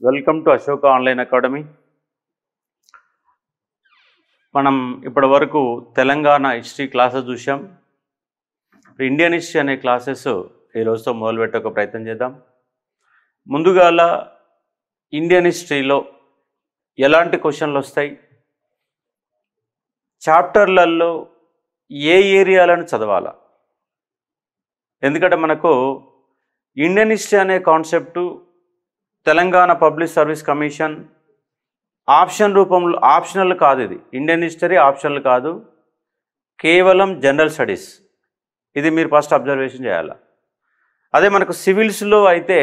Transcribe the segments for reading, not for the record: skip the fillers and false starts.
Welcome to Ashoka online academy. మనం ఇప్పటి వరకు తెలంగాణ హిస్టరీ క్లాసెస్ చూసాం. ఇండియన్ హిస్టరీ అనే క్లాసెస్ ఈ రోజుతో మొదలుపెట్టే ఒక ప్రయత్నం చేద్దాం. ముందుగాల ఇండియన్ హిస్టరీలో ఎలాంటి క్వశ్చన్లు వస్తాయి, చాప్టర్లలో ఏ ఏరియాలను చదవాలా, ఎందుకంటే మనకు ఇండియన్ హిస్టరీ అనే concept Telangana public service commission option రూపంలో, ఆప్షనల్ కాదు, ఇది ఇండియన్ హిస్టరీ ఆప్షనల్ కాదు, కేవలం జనరల్ స్టడీస్. ఇది మీరు ఫస్ట్ అబ్జర్వేషన్ చేయాలి. అదే మనకు సివిల్స్లో అయితే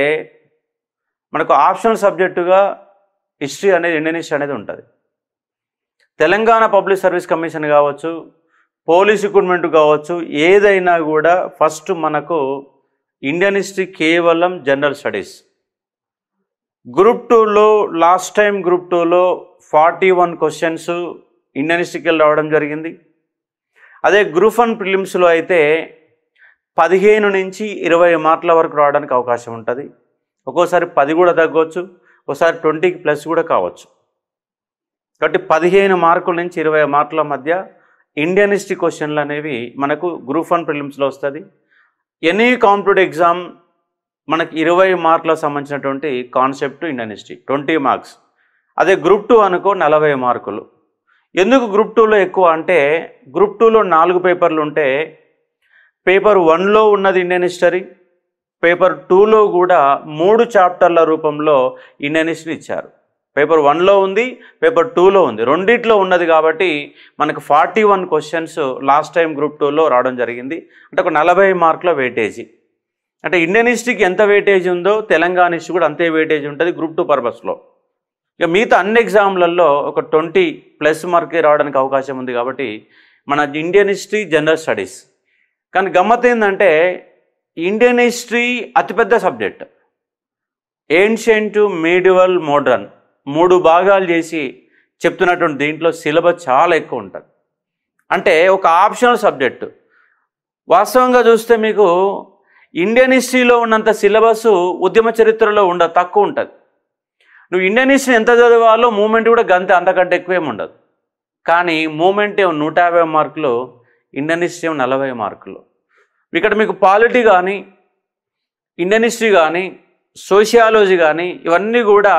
మనకు ఆప్షనల్ సబ్జెక్టుగా హిస్టరీ అనేది, ఇండియన్ హిస్టరీ అనేది ఉంటుంది. తెలంగాణ పబ్లిక్ సర్వీస్ కమిషన్ కావచ్చు, పోలీస్ రిక్రూట్మెంట్ కావచ్చు, ఏదైనా కూడా ఫస్ట్ మనకు ఇండియన్ హిస్టరీ కేవలం జనరల్ స్టడీస్. గ్రూప్ 2లో లాస్ట్ టైం గ్రూప్ 2లో 41 క్వశ్చన్స్ ఇండియన్ హిస్టరీకి రావడం జరిగింది. అదే గ్రూప్ 1 ప్రిలిమ్స్లో అయితే 15 నుంచి 20 మార్కుల వరకు రావడానికి అవకాశం ఉంటుంది. ఒక్కోసారి 10 కూడా తగ్గవచ్చు, ఒకసారి 20కి ప్లస్ కూడా కావచ్చు. కాబట్టి 15 మార్కుల నుంచి 20 మార్కుల మధ్య ఇండియన్ హిస్టరీ క్వశ్చన్లు అనేవి మనకు గ్రూప్ 1 ప్రిలిమ్స్లో వస్తుంది. ఎనీ కాంపిటేటివ్ ఎగ్జామ్ మనకి 20 మార్కులకు సంబంధించినటువంటి కాన్సెప్ట్ ఇండియన్ హిస్టరీ 20 మార్క్స్. అదే గ్రూప్ 2 అనుకో 40 మార్కులు. ఎందుకు గ్రూప్ 2లో ఎక్కువ అంటే, గ్రూప్ 2లో 4 పేపర్లు ఉంటే పేపర్ 1లో ఉన్నది ఇండియన్ హిస్టరీ, పేపర్ 2లో కూడా 3 చాప్టర్ల రూపంలో ఇండియన్ హిస్టరీ ఇచ్చారు. పేపర్ 1లో ఉంది, పేపర్ 2లో ఉంది, రెండిట్లో ఉన్నది. కాబట్టి మనకు 41 క్వశ్చన్స్ లాస్ట్ టైం గ్రూప్ 2లో రావడం జరిగింది. అంటే ఒక 40 మార్కుల వెయిటేజీ. అంటే ఇండియన్ హిస్టరీకి ఎంత వెయిటేజ్ ఉందో తెలంగాణ హిస్టరీ కూడా అంతే వెయిటేజ్ ఉంటుంది గ్రూప్ 2 పర్పస్లో. ఇక మిగతా అన్ని ఎగ్జామ్లలో ఒక 20+ మార్కే రావడానికి అవకాశం ఉంది. కాబట్టి మన ఇండియన్ హిస్టరీ జనరల్ స్టడీస్. కానీ గమ్మత్ ఏంటంటే ఇండియన్ హిస్టరీ అతిపెద్ద సబ్జెక్ట్. ఏన్షియంట్, మీడివల్, మోడర్న్ 3 భాగాలు చేసి చెప్తున్నటువంటి దీంట్లో సిలబస్ చాలా ఎక్కువ ఉంటుంది. అంటే ఒక ఆప్షనల్ సబ్జెక్టు. వాస్తవంగా చూస్తే మీకు ఇండియన్ హిస్టరీలో ఉన్నంత సిలబస్ ఉద్యమ చరిత్రలో తక్కువ ఉంటుంది. నువ్వు ఇండియన్ హిస్టరీ ఎంత చదవాలో మూమెంట్ కూడా గంతే, అంతకంటే ఎక్కువేమి ఉండదు. కానీ మూమెంట్ ఏమో 150 మార్కులు, ఇండియన్ హిస్టరీ ఏమో 40 మార్కులు. ఇక్కడ మీకు పాలిటీ కానీ, ఇండియన్ హిస్టరీ కానీ, సోషియాలజీ కానీ ఇవన్నీ కూడా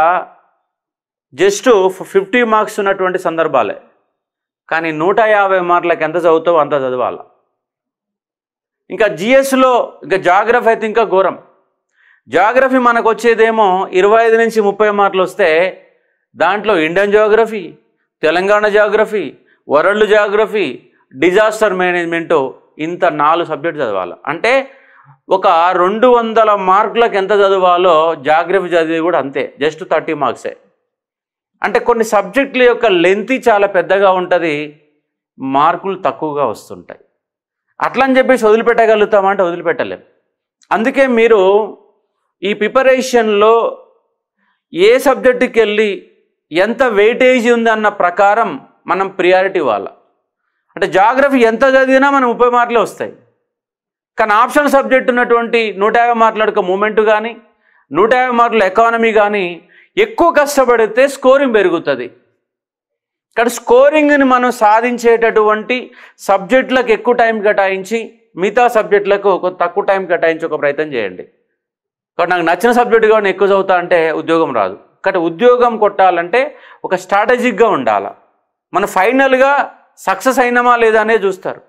జస్ట్ 50 మార్క్స్ ఉన్నటువంటి సందర్భాలే. కానీ 150 మార్కులకు ఎంత చదువుతావో అంత చదవాలి. ఇంకా జిఎస్లో ఇంకా జాగ్రఫీ అయితే ఇంకా ఘోరం. జాగ్రఫీ మనకు వచ్చేదేమో 25 నుంచి 30 మార్కులు వస్తే దాంట్లో Indian geography, Telangana geography, world geography, disaster management, ఇంత 4 సబ్జెక్టు చదవాలి. అంటే ఒక 200 మార్కులకు ఎంత చదవాలో జాగ్రఫీ చదివి కూడా అంతే, జస్ట్ 30 మార్క్సే. అంటే కొన్ని సబ్జెక్టుల యొక్క లెంత్ చాలా పెద్దగా ఉంటుంది, మార్కులు తక్కువగా వస్తుంటాయి. అట్లా అని చెప్పేసి వదిలిపెట్టగలుగుతామంటే వదిలిపెట్టలేం. అందుకే మీరు ఈ ప్రిపరేషన్లో ఏ సబ్జెక్టుకి వెళ్ళి ఎంత వెయిటేజ్ ఉందన్న ప్రకారం మనం ప్రియారిటీ ఇవ్వాలి. అంటే జాగ్రఫీ ఎంత చదివినా మనం 30 మార్కులే వస్తాయి. కానీ ఆప్షనల్ సబ్జెక్ట్ ఉన్నటువంటి 150 మార్కుల మూమెంట్ కానీ, 150 మార్కుల ఎకానమీ కానీ ఎక్కువ కష్టపడితే స్కోరింగ్ పెరుగుతుంది. కానీ స్కోరింగ్ని మనం సాధించేటటువంటి సబ్జెక్టులకు ఎక్కువ టైం కేటాయించి మిగతా సబ్జెక్టులకు తక్కువ టైం కేటాయించి ఒక ప్రయత్నం చేయండి. కాబట్టి నాకు నచ్చిన సబ్జెక్టుగా నేను ఎక్కువ చదువుతా అంటే ఉద్యోగం రాదు. కాబట్టి ఉద్యోగం కొట్టాలంటే ఒక స్ట్రాటజిక్గా ఉండాలి. మన ఫైనల్గా సక్సెస్ అయినామా లేదా అనేది చూస్తారు.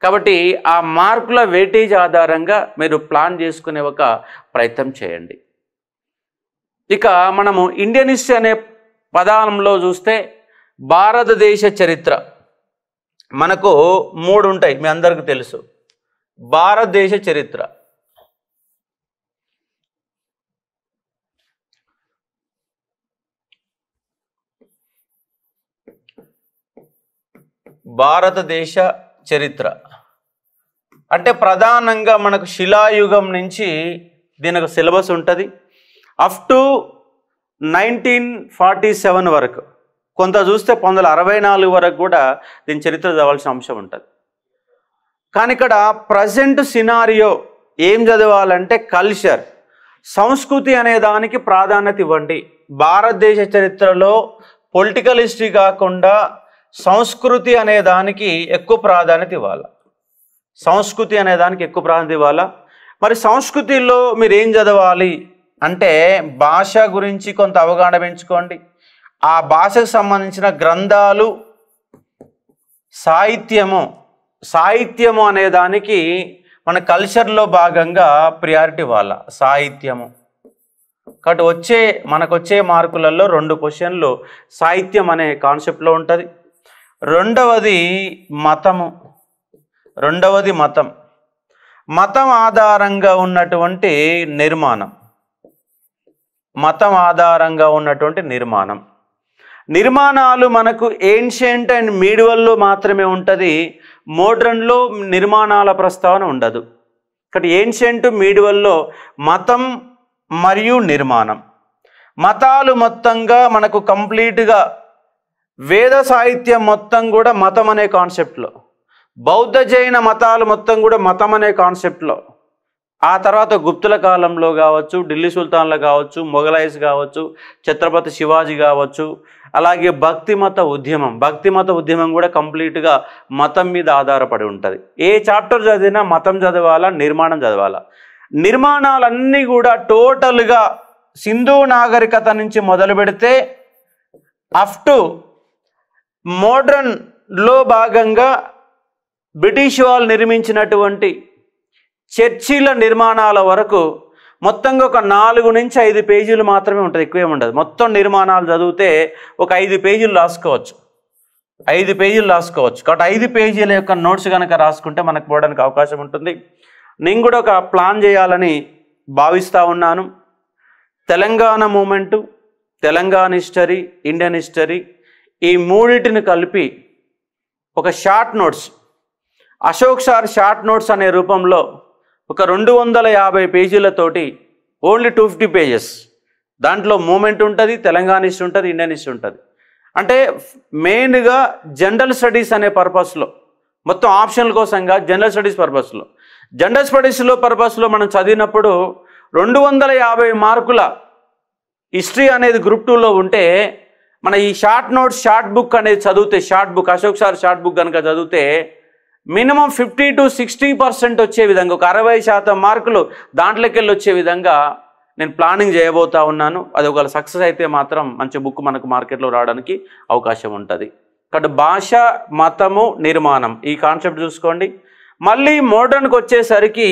కాబట్టి ఆ మార్కుల వెయిటేజ్ ఆధారంగా మీరు ప్లాన్ చేసుకునే ఒక ప్రయత్నం చేయండి. ఇక మనము ఇండియన్ హిస్టరీ అనే పదంలో చూస్తే భారతదేశ చరిత్ర మనకు 3 ఉంటాయి, మీ అందరికీ తెలుసు. భారతదేశ చరిత్ర, భారతదేశ చరిత్ర అంటే ప్రధానంగా మనకు శిలాయుగం నుంచి దీనికి సిలబస్ ఉంటుంది. అప్ టు 1947 వరకు, కొంత చూస్తే 1964 వరకు కూడా దీని చరిత్ర చదవాల్సిన అంశం ఉంటుంది. కానీ ఇక్కడ ప్రజెంట్ సినారియో ఏం చదవాలంటే కల్చర్, సంస్కృతి అనే దానికి ప్రాధాన్యత ఇవ్వండి. భారతదేశ చరిత్రలో పొలిటికల్ హిస్టరీ కాకుండా సంస్కృతి అనే దానికి ఎక్కువ ప్రాధాన్యత ఇవ్వాలి. సంస్కృతి అనే దానికి ఎక్కువ ప్రాధాన్యత ఇవ్వాలా. మరి సంస్కృతిలో మీరు ఏం చదవాలి అంటే భాష గురించి కొంత అవగాహన పెంచుకోండి. ఆ భాషకు సంబంధించిన గ్రంథాలు, సాహిత్యము అనే దానికి మన కల్చర్లో భాగంగా ప్రియారిటీ ఇవ్వాలి. సాహిత్యము కాబట్టి మనకు వచ్చే మార్కులలో 2 క్వశ్చన్లు సాహిత్యం అనే కాన్సెప్ట్లో ఉంటుంది. రెండవది మతం ఆధారంగా ఉన్నటువంటి నిర్మాణాలు మనకు ఏన్షియంట్ అండ్ మీడివల్లో మాత్రమే ఉంటుంది. మోడ్రన్లో నిర్మాణాల ప్రస్తావన ఉండదు. కాబట్టి ఏన్షియంట్ మీడివల్లో మతం మరియు నిర్మాణం. మతాలు మొత్తంగా మనకు కంప్లీట్గా వేద సాహిత్యం మొత్తం కూడా మతం అనే కాన్సెప్ట్లో, బౌద్ధ జైన మతాలు మొత్తం కూడా మతం అనే కాన్సెప్ట్లో, ఆ తర్వాత గుప్తుల కాలంలో కావచ్చు, ఢిల్లీ సుల్తాన్లు కావచ్చు, మొఘలాయిస్ కావచ్చు, ఛత్రపతి శివాజీ కావచ్చు, అలాగే భక్తిమత ఉద్యమం కూడా కంప్లీట్గా మతం మీద ఆధారపడి ఉంటుంది. ఏ చాప్టర్ చదివినా మతం చదవాలా, నిర్మాణం చదవాలా. నిర్మాణాలన్నీ కూడా టోటల్గా సింధు నాగరికత నుంచి మొదలు పెడితే అప్ టు మోడ్రన్లో భాగంగా బ్రిటిష్ వాళ్ళు నిర్మించినటువంటి చర్చిల నిర్మాణాల వరకు మొత్తంగా ఒక 4 నుంచి 5 పేజీలు మాత్రమే ఉంటుంది, ఎక్కువే ఉండదు. మొత్తం నిర్మాణాలు చదివితే ఒక 5 పేజీలు రాసుకోవచ్చు. కాబట్టి 5 పేజీల యొక్క నోట్స్ కనుక రాసుకుంటే మనకు పోవడానికి అవకాశం ఉంటుంది. నేను కూడా ఒక ప్లాన్ చేయాలని భావిస్తూ ఉన్నాను. Telangana movement, Telangana history, Indian history ఈ మూడింటిని కలిపి ఒక short notes, Ashok sir short notes అనే రూపంలో ఒక 250 పేజీలతోటి ఓన్లీ 250 పేజెస్, దాంట్లో మూమెంట్ ఉంటుంది, తెలంగాణ హిస్టరీ ఉంటుంది, ఇండియన్ హిస్టరీ ఉంటుంది. అంటే మెయిన్గా జనరల్ స్టడీస్ అనే పర్పస్లో, మొత్తం ఆప్షన్ల కోసంగా జనరల్ స్టడీస్ పర్పస్లో మనం చదివినప్పుడు 250 మార్కుల హిస్టరీ అనేది గ్రూప్ 2లో ఉంటే మన ఈ షార్ట్ బుక్ అనేది చదివితే, అశోక్ సార్ షార్ట్ బుక్ కనుక చదివితే మినిమం 50 to 60% వచ్చే విధంగా, ఒక 60% మార్కులు దాంట్లోకి వెళ్ళి వచ్చే విధంగా నేను ప్లానింగ్ చేయబోతా ఉన్నాను. అది ఒకవేళ సక్సెస్ అయితే మాత్రం మంచి బుక్ మనకు మార్కెట్లో రావడానికి అవకాశం ఉంటుంది. కాబట్టి భాష, మతము, నిర్మాణం ఈ కాన్సెప్ట్ చూసుకోండి. మళ్ళీ మోడర్న్కి వచ్చేసరికి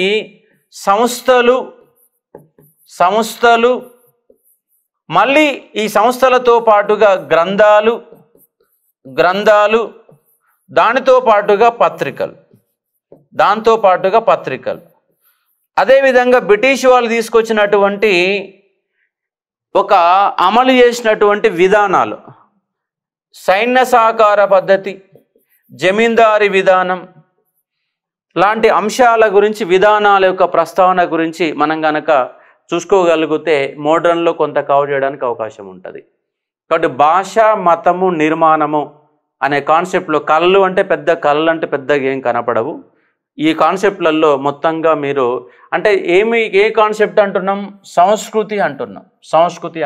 సంస్థలు మళ్ళీ ఈ సంస్థలతో పాటుగా గ్రంథాలు దాంతో పాటుగా పత్రికలు అదేవిధంగా బ్రిటిష్ వాళ్ళు తీసుకొచ్చినటువంటి ఒక అమలు చేసినటువంటి విధానాలు, సైన్య సహకార పద్ధతి, జమీందారీ విధానం లాంటి అంశాల గురించి, విధానాల యొక్క ప్రస్తావన గురించి మనం కనుక చూసుకోగలిగితే మోడ్రన్లో కొంత కవర్ చేయడానికి అవకాశం ఉంటుంది. కాబట్టి భాష, మతము, నిర్మాణము అనే కాన్సెప్ట్లో కళలు అంటే పెద్దగా ఏం కనపడవు. ఈ కాన్సెప్ట్లలో మొత్తంగా మీరు అంటే ఏ కాన్సెప్ట్ అంటున్నాం? సంస్కృతి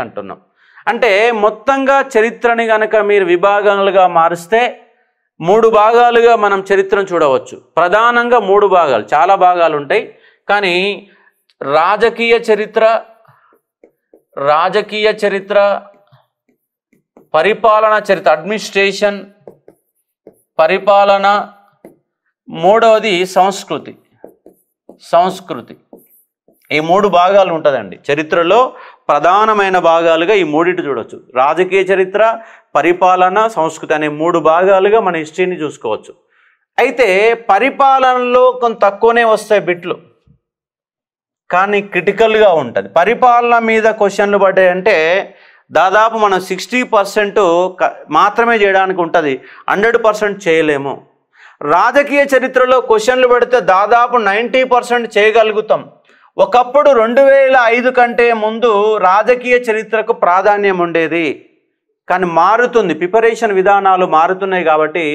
అంటున్నాం. అంటే మొత్తంగా చరిత్రని కనుక మీరు విభాగాలుగా మారిస్తే 3 భాగాలుగా మనం చరిత్రను చూడవచ్చు. ప్రధానంగా 3 భాగాలు, చాలా భాగాలు ఉంటాయి. కానీ రాజకీయ చరిత్ర, పరిపాలనా చరిత్ర, అడ్మినిస్ట్రేషన్, పరిపాలన, మూడవది సంస్కృతి. ఈ 3 భాగాలు ఉంటుందండి చరిత్రలో. ప్రధానమైన భాగాలుగా ఈ 3 చూడవచ్చు. రాజకీయ చరిత్ర, పరిపాలన, సంస్కృతి అనే 3 భాగాలుగా మన హిస్టరీని చూసుకోవచ్చు. అయితే పరిపాలనలో కొంత తక్కువనే వస్తాయి బిట్లు, కానీ క్రిటికల్గా ఉంటుంది. పరిపాలన మీద క్వశ్చన్లు పడ్డాయంటే దాదాపు మనం 60% మాత్రమే చేయడానికి ఉంటుంది, 100% చేయలేము. రాజకీయ చరిత్రలో క్వశ్చన్లు పడితే దాదాపు 90% చేయగలుగుతాం. ఒకప్పుడు 2005 కంటే ముందు రాజకీయ చరిత్రకు ప్రాధాన్యం ఉండేది, కానీ మారుతుంది, ప్రిపరేషన్ విధానాలు మారుతున్నాయి. కాబట్టి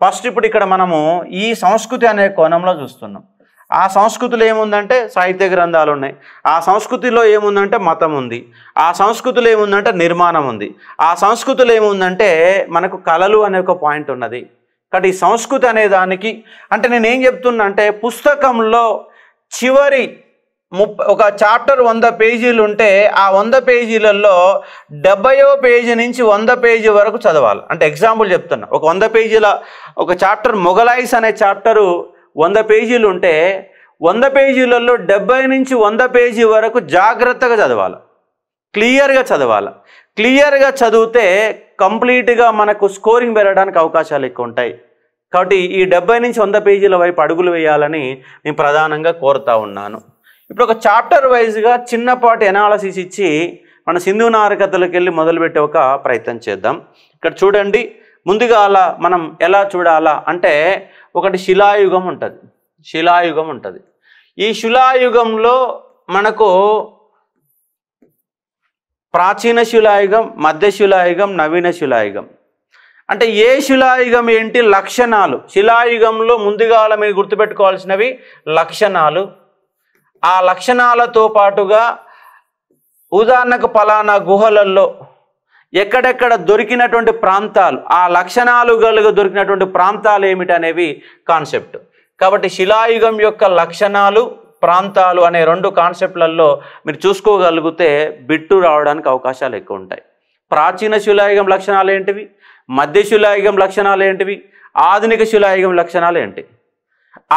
ఫస్ట్ ఇప్పుడు ఇక్కడ మనము ఈ సంస్కృతి అనే కోణంలో చూస్తున్నాం. ఆ సంస్కృతిలో ఏముందంటే సాహిత్య గ్రంథాలు ఉన్నాయి, ఆ సంస్కృతిలో ఏముందంటే మతం ఉంది, ఆ సంస్కృతిలో ఏముందంటే నిర్మాణం ఉంది, ఆ సంస్కృతిలో ఏముందంటే మనకు కళలు అనే ఒక పాయింట్ ఉన్నది. కాబట్టి ఈ సంస్కృతి అనే దానికి అంటే నేనేం చెప్తున్నా అంటే పుస్తకంలో చివరి ఒక చాప్టర్ 100 పేజీలు ఉంటే ఆ 100 పేజీలలో 70వ పేజీ నుంచి 100 పేజీ వరకు చదవాలి. అంటే ఎగ్జాంపుల్ చెప్తున్నా, ఒక 100 పేజీల ఒక చాప్టర్ మొఘలాయిస్ అనే చాప్టరు 100 పేజీలు ఉంటే 100 పేజీలలో 70 నుంచి 100 పేజీ వరకు జాగ్రత్తగా చదవాలి, క్లియర్గా చదవాలి. క్లియర్గా చదివితే కంప్లీట్గా మనకు స్కోరింగ్ పెరగడానికి అవకాశాలు ఎక్కువ ఉంటాయి. కాబట్టి ఈ 70 నుంచి 100 పేజీల వైపు అడుగులు వేయాలని నేను ప్రధానంగా కోరుతా ఉన్నాను. ఇప్పుడు ఒక చాప్టర్ వైజ్గా చిన్నపాటి ఎనాలసిస్ ఇచ్చి మన సింధు నాగరికతలకు వెళ్ళి మొదలుపెట్టే ఒక ప్రయత్నం చేద్దాం. ఇక్కడ చూడండి, ముందుగా అలా మనం ఎలా చూడాలా అంటే ఒకటి శిలాయుగం ఉంటుంది. శిలాయుగం ఉంటుంది. ఈ శిలాయుగంలో మనకు ప్రాచీన శిలాయుగం, మధ్య శిలాయుగం, నవీన శిలాయుగం. అంటే ఏ శిలాయుగం ఏంటి లక్షణాలు, శిలాయుగంలో ముందుగా మీరు గుర్తుపెట్టుకోవాల్సినవి లక్షణాలు. ఆ లక్షణాలతో పాటుగా ఉదాహరణకు పలానా గుహలలో ఎక్కడెక్కడ దొరికినటువంటి ప్రాంతాలు, ఆ లక్షణాలు దొరికినటువంటి ప్రాంతాలు ఏమిటి అనేవి కాన్సెప్ట్. కాబట్టి శిలాయుగం యొక్క లక్షణాలు, ప్రాంతాలు అనే 2 కాన్సెప్ట్లలో మీరు చూసుకోగలిగితే బిట్టు రావడానికి అవకాశాలు ఎక్కువ ఉంటాయి. ప్రాచీన శిలాయుగం లక్షణాలు ఏంటివి, మధ్య శిలాయుగం లక్షణాలు ఏంటివి, ఆధునిక శిలాయుగం లక్షణాలు ఏంటి,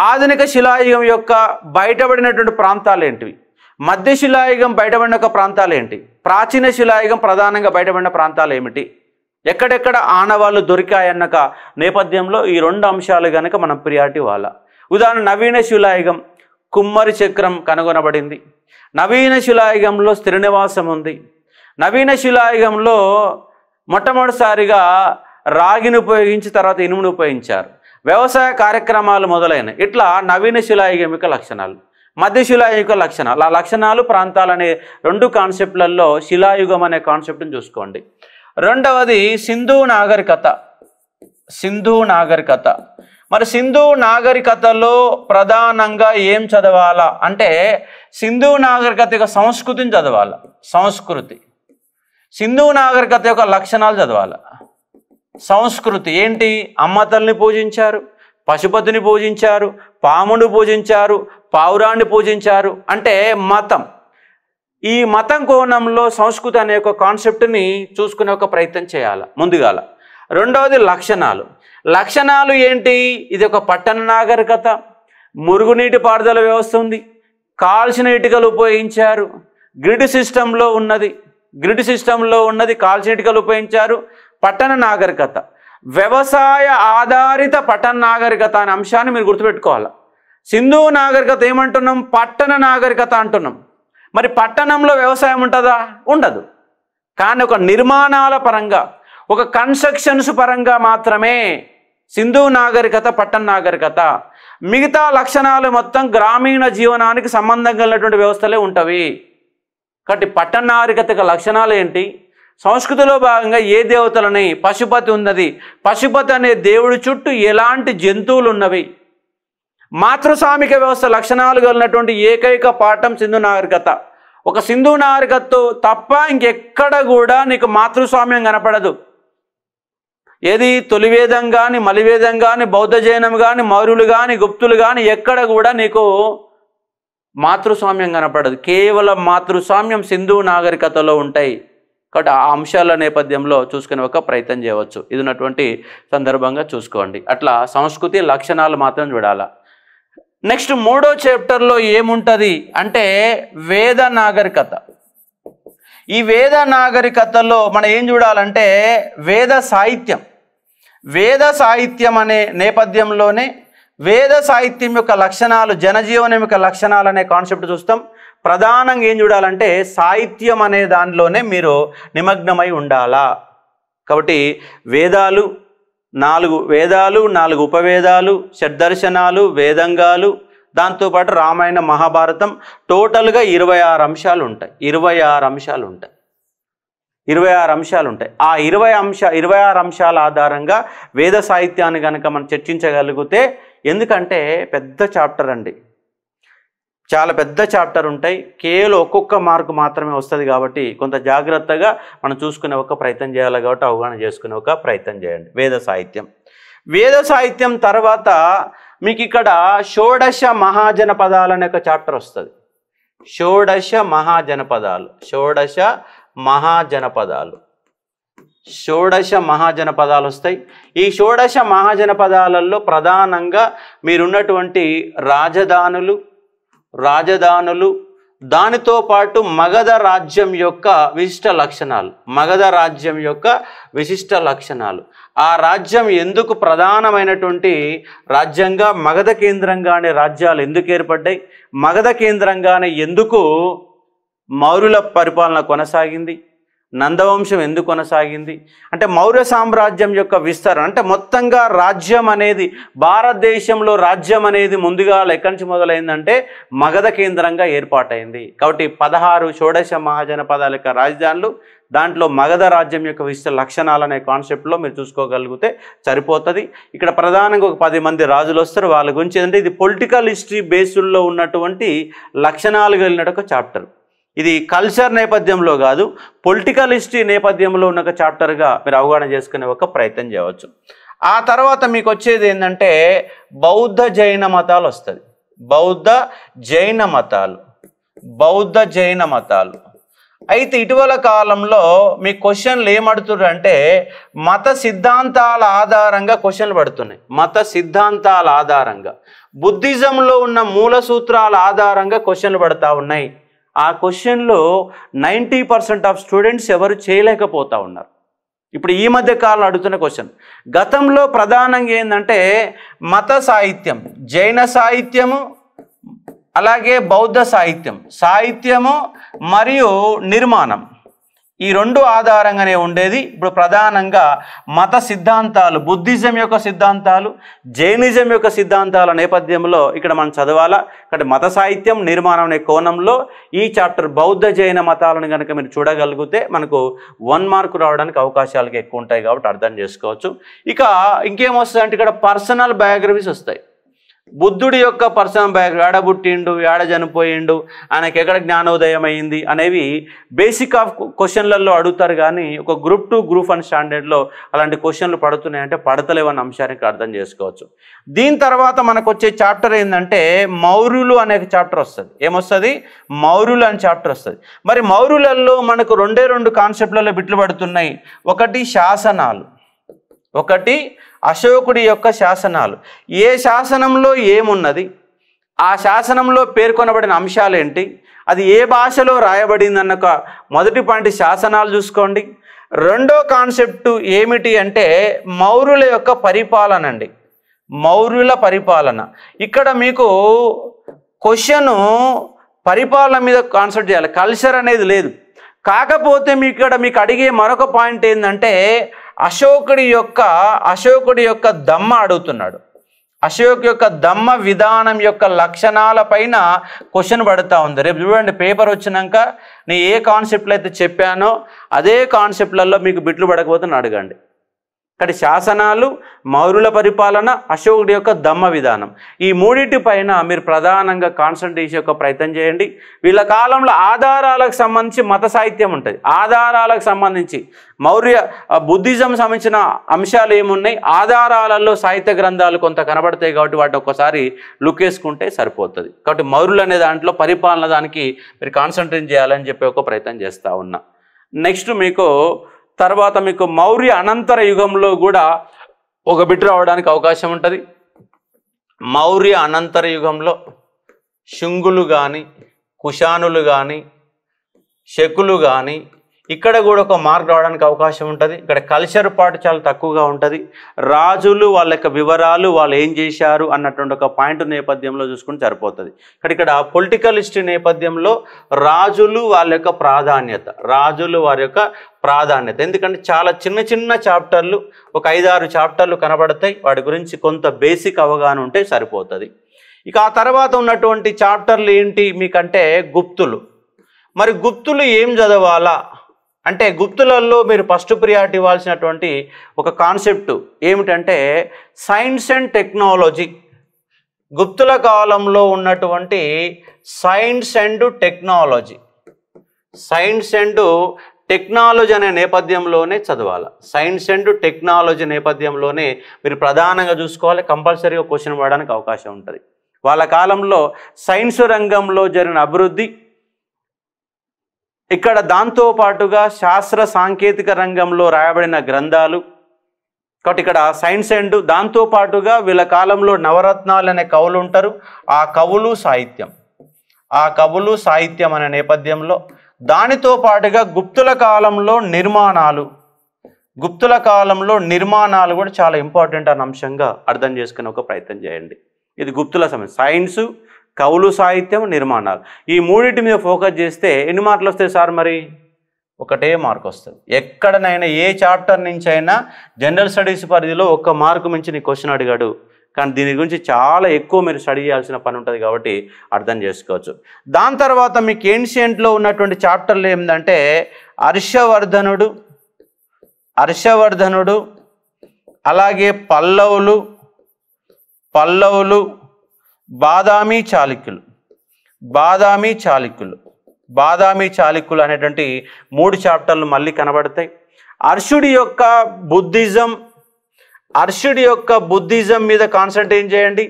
ఆధునిక శిలాయుగం యొక్క బయటపడినటువంటి ప్రాంతాలు ఏంటివి, మధ్య శిలాయుగం బయటపడిన ప్రాంతాలు ఏంటి, ప్రాచీన శిలాయుగం ప్రధానంగా బయటపడిన ప్రాంతాలు ఏమిటి, ఎక్కడెక్కడ ఆనవాళ్ళు దొరికాయన్న నేపథ్యంలో ఈ 2 అంశాలు కనుక మనం ప్రియారిటీ ఇవ్వాల. ఉదాహరణ నవీన శిలాయుగం కుమ్మరి చక్రం కనుగొనబడింది. నవీన శిలాయుగంలో స్థిర నివాసం ఉంది. నవీన శిలాయుగంలో మొట్టమొదటిసారిగా రాగిని ఉపయోగించి తర్వాత ఇనుమును ఉపయోగించారు. వ్యవసాయ కార్యక్రమాలు మొదలైన ఇట్లా నవీన శిలాయుగం యొక్క లక్షణాలు, మధ్య శిలాయుగం యొక్క లక్షణాలు, ఆ లక్షణాలు ప్రాంతాలు అనే 2 కాన్సెప్ట్లలో శిలాయుగం అనే కాన్సెప్ట్ని చూసుకోండి. రెండవది సింధు నాగరికత. సింధు నాగరికత. మరి సింధు నాగరికతలో ప్రధానంగా ఏం చదవాలా అంటే సింధు నాగరికత యొక్క సంస్కృతిని చదవాలి. సంస్కృతి, సింధు నాగరికత యొక్క లక్షణాలు చదవాలి. సంస్కృతి ఏంటి, అమ్మతల్ని పూజించారు, పశుపతిని పూజించారు, పామును పూజించారు, పావురాన్ని పూజించారు. అంటే మతం, ఈ మతం కోణంలో సంస్కృతి అనే ఒక కాన్సెప్ట్ని చూసుకునే ఒక ప్రయత్నం చేయాలి ముందుగాల. రెండవది లక్షణాలు. లక్షణాలు ఏంటి, ఇది ఒక పట్టణ నాగరికత, మురుగునీటి పారుదల వ్యవస్థ ఉంది, కాల్చిన ఇటుకలు ఉపయోగించారు, గ్రిడ్ సిస్టంలో ఉన్నది కాల్చిన ఇటుకలు ఉపయోగించారు. పట్టణ నాగరికత, వ్యవసాయ ఆధారిత పట్టణ నాగరికత అనే అంశాన్ని మీరు గుర్తుపెట్టుకోవాలి. సింధు నాగరికత ఏమంటున్నాం, పట్టణ నాగరికత అంటున్నాం. మరి పట్టణంలో వ్యవసాయం ఉంటుందా, ఉండదు. కానీ ఒక నిర్మాణాల పరంగా, ఒక కన్స్ట్రక్షన్స్ పరంగా మాత్రమే సింధు నాగరికత పట్టణ నాగరికత. మిగతా లక్షణాలు మొత్తం గ్రామీణ జీవనానికి సంబంధం కలిగినటువంటి వ్యవస్థలే ఉంటవి. కాబట్టి పట్టణ నాగరికత లక్షణాలు ఏంటి, సంస్కృతిలో భాగంగా ఏ దేవతలని, పశుపతి ఉన్నది, పశుపతి అనే దేవుడి చుట్టూ ఎలాంటి జంతువులు ఉన్నవి, మాతృస్వామిక వ్యవస్థ లక్షణాలు కలిగినటువంటి ఏకైక పాఠం సింధు నాగరికత. ఒక సింధు నాగరికతతో తప్ప ఇంకెక్కడ కూడా నీకు మాతృస్వామ్యం కనపడదు. ఏది తొలివేదం కానీ, మలివేదం కానీ, బౌద్ధ జైనం కానీ, మౌర్యులు కానీ, గుప్తులు కానీ ఎక్కడ కూడా నీకు మాతృస్వామ్యం కనపడదు. కేవలం మాతృస్వామ్యం సింధు నాగరికతలో ఉంటాయి. కాబట్టి ఆ అంశాల నేపథ్యంలో చూసుకునే ఒక ప్రయత్నం చేయవచ్చు. ఇది ఉన్నటువంటి సందర్భంగా చూసుకోండి. అట్లా సంస్కృతి లక్షణాలు మాత్రం చూడాలా. నెక్స్ట్ 3వ చాప్టర్లో ఏముంటుంది అంటే వేద నాగరికత. ఈ వేద నాగరికతలో మనం ఏం చూడాలంటే వేద సాహిత్యం. వేద సాహిత్యం అనే నేపథ్యంలోనే వేద సాహిత్యం యొక్క లక్షణాలు, జనజీవనం యొక్క లక్షణాలు అనే కాన్సెప్ట్ చూస్తాం. ప్రధానంగా ఏం చూడాలంటే సాహిత్యం అనే దానిలోనే మీరు నిమగ్నమై ఉండాలా. కాబట్టి వేదాలు 4 వేదాలు, 4 ఉపవేదాలు, షడ్దర్శనాలు, వేదంగాలు, దాంతోపాటు రామాయణ మహాభారతం, టోటల్గా 26 అంశాలు ఉంటాయి. 26 అంశాలు ఉంటాయి. 26 అంశాలు ఉంటాయి. ఆ 26 అంశాల ఆధారంగా వేద సాహిత్యాన్ని కనుక మనం చర్చించగలిగితే, ఎందుకంటే పెద్ద చాప్టర్ అండి, చాలా పెద్ద చాప్టర్ ఉంటాయి, కేవలం ఒక్కొక్క మార్కు మాత్రమే వస్తుంది కాబట్టి కొంత జాగ్రత్తగా మనం చూసుకునే ఒక ప్రయత్నం చేయాలి కాబట్టి అవగాహన చేసుకునే ఒక ప్రయత్నం చేయండి. వేద సాహిత్యం. వేద సాహిత్యం తర్వాత మీకు ఇక్కడ షోడశ మహాజనపదాలు అనే ఒక చాప్టర్ వస్తుంది. షోడశ మహాజనపదాలు, షోడశ మహాజనపదాలు, షోడశ మహాజనపదాలు వస్తాయి. ఈ షోడశ మహాజనపదాలలో ప్రధానంగా మీరున్నటువంటి రాజధానులు దానితో పాటు మగధ రాజ్యం యొక్క విశిష్ట లక్షణాలు, మగధ రాజ్యం యొక్క విశిష్ట లక్షణాలు, ఆ రాజ్యం ఎందుకు ప్రధానమైనటువంటి రాజ్యంగా మగధ కేంద్రంగానే రాజ్యాలు ఎందుకు ఏర్పడ్డాయి, మగధ కేంద్రంగానే ఎందుకు మౌర్యుల పరిపాలన కొనసాగింది, నందవంశం ఎందుకు కొనసాగింది, అంటే మౌర్య సామ్రాజ్యం యొక్క విస్తరణ, అంటే మొత్తంగా రాజ్యం అనేది భారతదేశంలో రాజ్యం అనేది ముందుగా ఎక్కడి నుంచి మొదలైందంటే మగధ కేంద్రంగా ఏర్పాటైంది. కాబట్టి 16 షోడశ మహాజనపదాల యొక్క రాజధానులు, దాంట్లో మగధ రాజ్యం యొక్క విశిష్ట లక్షణాలు అనే కాన్సెప్ట్లో మీరు చూసుకోగలిగితే సరిపోతుంది. ఇక్కడ ప్రధానంగా ఒక 10 మంది రాజులు వస్తారు. వాళ్ళ గురించి ఏంటంటే ఇది పొలిటికల్ హిస్టరీ బేస్డ్లో ఉన్నటువంటి లక్షణాలు కలిగిన ఒక చాప్టర్. ఇది కల్చర్ నేపథ్యంలో కాదు, పొలిటికల్ హిస్టరీ నేపథ్యంలో ఉన్న ఒక చాప్టర్గా మీరు అవగాహన చేసుకునే ఒక ప్రయత్నం చేయవచ్చు. ఆ తర్వాత మీకు వచ్చేది ఏంటంటే బౌద్ధ జైన మతాలు వస్తుంది. బౌద్ధ జైన మతాలు. అయితే ఇటీవల కాలంలో మీ క్వశ్చన్లు ఏమడుతున్నారు అంటే మత సిద్ధాంతాల ఆధారంగా క్వశ్చన్లు పడుతున్నాయి. మత సిద్ధాంతాల ఆధారంగా, బుద్ధిజంలో ఉన్న మూల సూత్రాల ఆధారంగా క్వశ్చన్లు పడుతూ ఉన్నాయి. ఆ క్వశ్చన్లో 90% ఆఫ్ స్టూడెంట్స్ ఎవరు చేయలేకపోతూ ఉన్నారు. ఇప్పుడు ఈ మధ్య కాలంలో అడుగుతున్న క్వశ్చన్. గతంలో ప్రధానంగా ఏంటంటే మత సాహిత్యం, జైన సాహిత్యము అలాగే బౌద్ధ సాహిత్యము మరియు నిర్మాణం, ఈ రెండు ఆధారంగానే ఉండేది. ఇప్పుడు ప్రధానంగా మత సిద్ధాంతాలు, బుద్ధిజం యొక్క సిద్ధాంతాలు, జైనిజం యొక్క సిద్ధాంతాల నేపథ్యంలో ఇక్కడ మనం చదవాలా. ఇక్కడ మత సాహిత్యం, నిర్మాణం అనే కోణంలో ఈ చాప్టర్ బౌద్ధ జైన మతాలను కనుక మీరు చూడగలిగితే మనకు 1 మార్కు రావడానికి అవకాశాలు ఎక్కువ ఉంటాయి కాబట్టి అర్థం చేసుకోవచ్చు. ఇక ఇంకేమొస్తుంది అంటే ఇక్కడ పర్సనల్ బయోగ్రఫీస్ వస్తాయి. బుద్ధుడి యొక్క పర్సనల్ బయోగ్రఫీ, ఏడ పుట్టిండు, ఏడ చనిపోయిండు, ఆయనకి ఎక్కడ జ్ఞానోదయం అయింది అనేవి బేసిక్ ఆఫ్ క్వశ్చన్లలో అడుగుతారు. కానీ ఒక గ్రూప్ 2, గ్రూప్ 1 స్టాండర్డ్లో అలాంటి క్వశ్చన్లు పడుతున్నాయంటే పడతలేవన్న అంశానికి అర్థం చేసుకోవచ్చు. దీని తర్వాత మనకు వచ్చే చాప్టర్ ఏంటంటే మౌర్యులు అనే చాప్టర్ వస్తుంది. ఏమొస్తుంది? మౌర్యులు అనే చాప్టర్ వస్తుంది. మరి మౌర్యులలో మనకు 2 కాన్సెప్ట్లలో బిట్లు పడుతున్నాయి. ఒకటి శాసనాలు, ఒకటి అశోకుడి యొక్క శాసనాలు. ఏ శాసనంలో ఏమున్నది, ఆ శాసనంలో పేర్కొనబడిన అంశాలు ఏంటి, అది ఏ భాషలో రాయబడింది అన్న మొదటి పాయింట్ శాసనాలు చూసుకోండి. రెండో కాన్సెప్ట్ ఏమిటి అంటే మౌర్యుల యొక్క పరిపాలన అండి, మౌర్యుల పరిపాలన. ఇక్కడ మీకు క్వశ్చను పరిపాలన మీద కాన్సెప్ట్ చేయాలి, కల్చర్ అనేది లేదు. కాకపోతే మీకు అడిగే మరొక పాయింట్ ఏంటంటే అశోకుడి యొక్క దమ్మ అడుగుతున్నాడు. అశోక్ యొక్క దమ్మ విధానం యొక్క లక్షణాల పైన క్వశ్చన్ పడుతూ ఉంది. రేపు చూడండి పేపర్ వచ్చినాక నేను ఏ కాన్సెప్ట్లు అయితే చెప్పానో అదే కాన్సెప్ట్లలో మీకు బిట్లు పడకపోతే అడగండి. ఇక్కడ శాసనాలు, మౌర్యుల పరిపాలన, అశోకుడి యొక్క దమ్మ విధానం, ఈ మూడింటి పైన మీరు ప్రధానంగా కాన్సన్ట్రేషన్ యొక్క ప్రయత్నం చేయండి. వీళ్ళ కాలంలో ఆధారాలకు సంబంధించి మత సాహిత్యం ఉంటుంది. ఆధారాలకు సంబంధించి మౌర్య బుద్ధిజం సంబంధించిన అంశాలు ఏమున్నాయి, ఆధారాలలో సాహిత్య గ్రంథాలు కొంత కనబడతాయి కాబట్టి వాటిని ఒక్కసారి లుక్ వేసుకుంటే సరిపోతుంది. కాబట్టి మౌర్యులు అనే దాంట్లో పరిపాలన దానికి మీరు కాన్సన్ట్రేట్ చేయాలని చెప్పి ఒక ప్రయత్నం చేస్తూ ఉన్నా. నెక్స్ట్ తర్వాత మీకు మౌర్య అనంతర యుగంలో కూడా ఒక బిట్ రావడానికి అవకాశం ఉంటుంది. మౌర్య అనంతర యుగంలో శుంగులు కానీ, కుషానులు కానీ, శకులు కానీ, ఇక్కడ కూడా ఒక మార్క్ రావడానికి అవకాశం ఉంటుంది. ఇక్కడ కల్చర్ పార్ట్ చాలా తక్కువగా ఉంటుంది. రాజులు వాళ్ళ యొక్క వివరాలు, వాళ్ళు ఏం చేశారు అన్నటువంటి ఒక పాయింట్ నేపథ్యంలో చూసుకుంటే సరిపోతుంది. ఇక్కడ పొలిటికల్ హిస్టరీ నేపథ్యంలో రాజులు వాళ్ళ యొక్క ప్రాధాన్యత, వారి యొక్క ప్రాధాన్యత, ఎందుకంటే చాలా చిన్న చాప్టర్లు, ఒక 5-6 చాప్టర్లు కనబడతాయి. వాటి గురించి కొంత బేసిక్ అవగాహన ఉంటే సరిపోతుంది. ఇక ఆ తర్వాత ఉన్నటువంటి చాప్టర్లు ఏంటి మీకంటే గుప్తులు. మరి గుప్తులు ఏం చదవాలా అంటే గుప్తులలో మీరు ఫస్ట్ ప్రియారిటీ ఇవ్వాల్సినటువంటి ఒక కాన్సెప్ట్ ఏమిటంటే సైన్స్ అండ్ టెక్నాలజీ. గుప్తుల కాలంలో ఉన్నటువంటి science and technology. Science and technology అనే నేపథ్యంలోనే చదవాలి. సైన్స్ అండ్ టెక్నాలజీ నేపథ్యంలోనే మీరు ప్రధానంగా చూసుకోవాలి. కంపల్సరీగా క్వశ్చన్ పడడానికి అవకాశం ఉంటుంది. వాళ్ళ కాలంలో సైన్స్ రంగంలో జరిగిన అభివృద్ధి, ఇక్కడ దాంతోపాటుగా శాస్త్ర సాంకేతిక రంగంలో రాయబడిన గ్రంథాలు, కాబట్టి ఇక్కడ సైన్స్ అండ్ దాంతోపాటుగా వీళ్ళ కాలంలో నవరత్నాలు అనే కవులు ఉంటారు. ఆ కవులు సాహిత్యం అనే నేపథ్యంలో దానితో పాటుగా గుప్తుల కాలంలో నిర్మాణాలు కూడా చాలా ఇంపార్టెంట్ అనే అంశంగా అర్థం చేసుకునే ఒక ప్రయత్నం చేయండి. ఇది గుప్తుల సమయం. సైన్సు, కవులు సాహిత్యం, నిర్మాణాలు, ఈ మూడింటి మీద ఫోకస్ చేస్తే ఎన్ని మార్కులు వస్తాయి సార్? మరి ఒకటే మార్క్ వస్తుంది. ఎక్కడనైనా ఏ చాప్టర్ నుంచి అయినా జనరల్ స్టడీస్ పరిధిలో 1 మార్కు మించి నీ క్వశ్చన్ అడిగాడు. కానీ దీని గురించి చాలా ఎక్కువ మీరు స్టడీ చేయాల్సిన పని ఉంటుంది కాబట్టి అర్థం చేసుకోవచ్చు. దాని తర్వాత మీకు ఏన్షియంట్లో ఉన్నటువంటి చాప్టర్లు ఏంటంటే హర్షవర్ధనుడు, అలాగే పల్లవులు, బాదామి చాళుక్యులు అనేటువంటి 3 చాప్టర్లు మళ్ళీ కనబడతాయి. హర్షుడి యొక్క బుద్ధిజం మీద కాన్సన్ట్రేట్ చేయండి.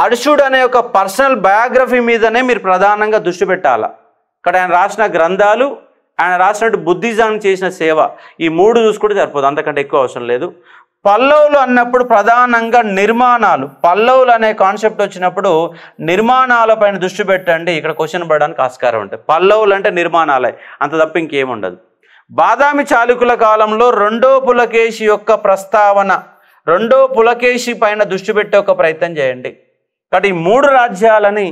హర్షుడు అనే ఒక పర్సనల్ బయోగ్రఫీ మీదనే మీరు ప్రధానంగా దృష్టి పెట్టాలి. ఇక్కడ ఆయన రాసిన గ్రంథాలు, ఆయన రాసినట్టు బుద్ధిజానికి చేసిన సేవ, ఈ 3 చూసుకుంటే సరిపోదు, అంతకంటే ఎక్కువ అవసరం లేదు. పల్లవులు అన్నప్పుడు ప్రధానంగా పల్లవులు అనే కాన్సెప్ట్ వచ్చినప్పుడు నిర్మాణాలపైన దృష్టి పెట్టండి. ఇక్కడ క్వశ్చన్ పడడానికి ఆస్కారం ఉంటుంది. పల్లవులు అంటే నిర్మాణాలే, అంత తప్ప ఇంకేముండదు. బాదామి చాళుక్యుల కాలంలో రెండో పులకేశి పైన దృష్టి పెట్టే ఒక ప్రయత్నం చేయండి. కాబట్టి ఈ 3 రాజ్యాలని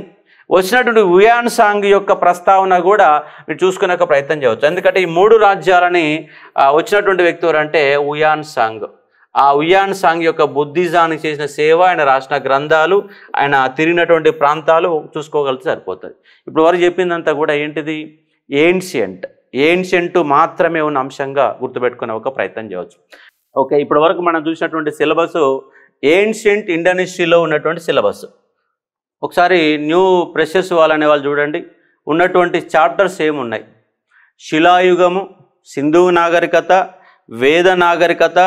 వచ్చినటువంటి హుయాన్ సాంగ్ యొక్క ప్రస్తావన కూడా మీరు చూసుకునే ఒక ప్రయత్నం చేయవచ్చు. ఎందుకంటే ఈ 3 రాజ్యాలని వచ్చినటువంటి వ్యక్తి ఎవరంటే హుయాన్ సాంగ్. ఆ హుయాన్ సాంగ్ యొక్క బుద్ధిజానికి చేసిన సేవ, ఆయన రాసిన గ్రంథాలు, ఆయన తిరిగినటువంటి ప్రాంతాలు చూసుకోగలిగితే సరిపోతుంది. ఇప్పుడు వారు చెప్పిందంతా కూడా ఏంటిది? ఏన్షియంట్ మాత్రమే ఉన్న అంశంగా గుర్తుపెట్టుకునే ఒక ప్రయత్నం చేయవచ్చు. ఓకే, ఇప్పటి వరకు మనం చూసినటువంటి సిలబస్ ఏన్షియంట్ ఇండియన్ హిస్టరీలో ఉన్నటువంటి సిలబస్. ఒకసారి న్యూ ప్రెషర్స్ వాళ్ళనే వాళ్ళు చూడండి, ఉన్నటువంటి చాప్టర్స్ ఏమున్నాయి? శిలాయుగము, సింధు నాగరికత, వేద నాగరికత,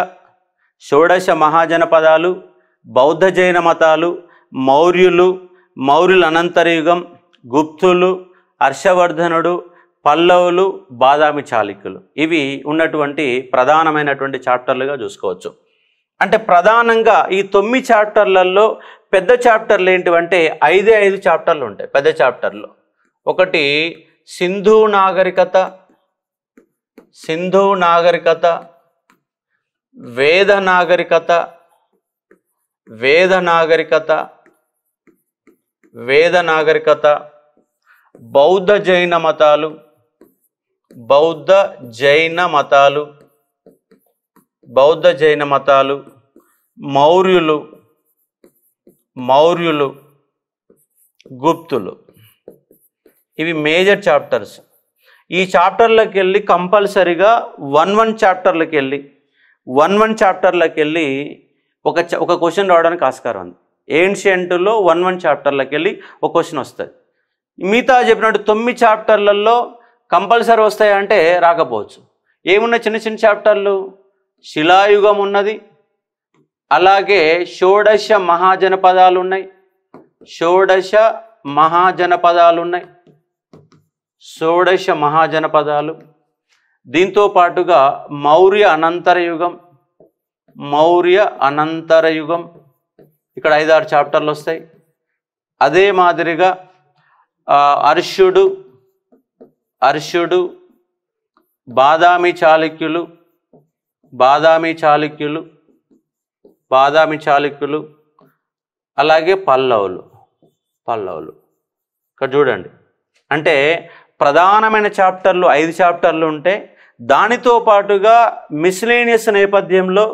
షోడశ మహాజనపదాలు, బౌద్ధ జైన మతాలు, మౌర్యుల అనంతరయుగం, గుప్తులు, హర్షవర్ధనుడు, పల్లవులు, బాదామి చాళుక్యులు, ఇవి ఉన్నటువంటి ప్రధానమైనటువంటి చాప్టర్లుగా చూసుకోవచ్చు. అంటే ప్రధానంగా ఈ 9 చాప్టర్లలో పెద్ద చాప్టర్లు ఏంటివంటే 5 చాప్టర్లు ఉంటాయి. పెద్ద చాప్టర్లు ఒకటి సింధు నాగరికత, వేద నాగరికత, బౌద్ధ జైన మతాలు, మౌర్యులు, గుప్తులు, ఇవి మేజర్ చాప్టర్స్. ఈ చాప్టర్లకు వెళ్ళి కంపల్సరిగా 1 చాప్టర్లకు వెళ్ళి ఒక క్వశ్చన్ రావడానికి ఆస్కారం ఉంది. ఏన్షియంట్లో 1 చాప్టర్లకు వెళ్ళి ఒక క్వశ్చన్ వస్తుంది. మిగతా చెప్పినట్టు 9 చాప్టర్లలో కంపల్సరీ వస్తాయంటే రాకపోవచ్చు. ఏమున్న చిన్న చిన్న చాప్టర్లు? శిలాయుగం ఉన్నది, అలాగే షోడశ మహాజనపదాలు ఉన్నాయి. దీంతో పాటుగా మౌర్య అనంతరయుగం, ఇక్కడ 5-6 చాప్టర్లు వస్తాయి. అదే మాదిరిగా హర్షుడు, బాదామి చాళుక్యులు, అలాగే పల్లవులు. ఇక్కడ చూడండి, అంటే ప్రధానమైన చాప్టర్లు 5 చాప్టర్లు ఉంటే దానితో పాటుగా మిస్లేనియస్ నేపథ్యంలో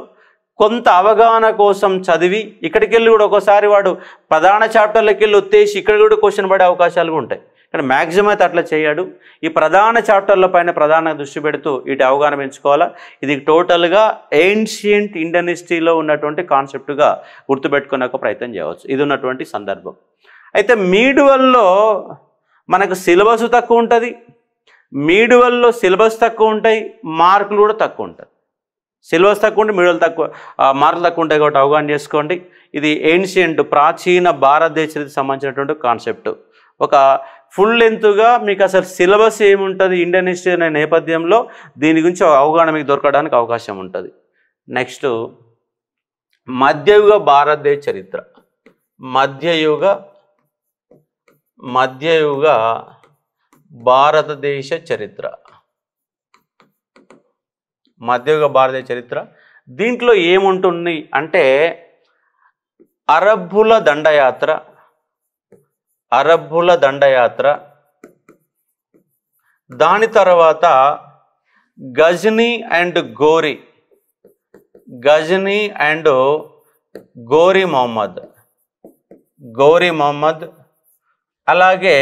కొంత అవగాహన కోసం చదివి ఇక్కడికి వెళ్ళి కూడా ఒకసారి వాడు ప్రధాన చాప్టర్లకి వెళ్ళి వచ్చేసి ఇక్కడ కూడా క్వశ్చన్ పడే అవకాశాలు ఉంటాయి. కానీ మ్యాక్సిమం అయితే అట్లా చేయడు. ఈ ప్రధాన చాప్టర్ల పైన ప్రధాన దృష్టి పెడుతూ ఇటు అవగాహన పెంచుకోవాలా. ఇది టోటల్గా ఏన్షియంట్ ఇండియన్ హిస్టరీలో ఉన్నటువంటి కాన్సెప్ట్గా గుర్తుపెట్టుకునే ఒక ప్రయత్నం చేయవచ్చు. ఇది ఉన్నటువంటి సందర్భం. అయితే మీడివల్లో మనకు సిలబస్ తక్కువ ఉంటుంది, మీడివల్లో సిలబస్ తక్కువ ఉంటాయి, మార్కులు కూడా తక్కువ ఉంటుంది. సిలబస్ తక్కువ ఉంటే మీడివల్ తక్కువ, మార్కులు తక్కువ ఉంటాయి కాబట్టి అవగాహన చేసుకోండి. ఇది ఏన్షియంట్ ప్రాచీన భారతదేశానికి సంబంధించినటువంటి కాన్సెప్ట్. ఒక ఫుల్ లెంత్గా మీకు అసలు సిలబస్ ఏముంటుంది ఇండియన్ హిస్టరీ అనే నేపథ్యంలో దీని గురించి అవగాహన మీకు దొరకడానికి అవకాశం ఉంటుంది. నెక్స్ట్ మధ్యయుగ భారతదేశ చరిత్ర. మధ్యయుగ భారతదేశ చరిత్ర. మధ్యయుగ భారతదేశ చరిత్ర దీంట్లో ఏముంటుంది అంటే అరబ్బుల దండయాత్ర, దాని తర్వాత గజనీ అండ్ గోరీ మొహమ్మద్, అలాగే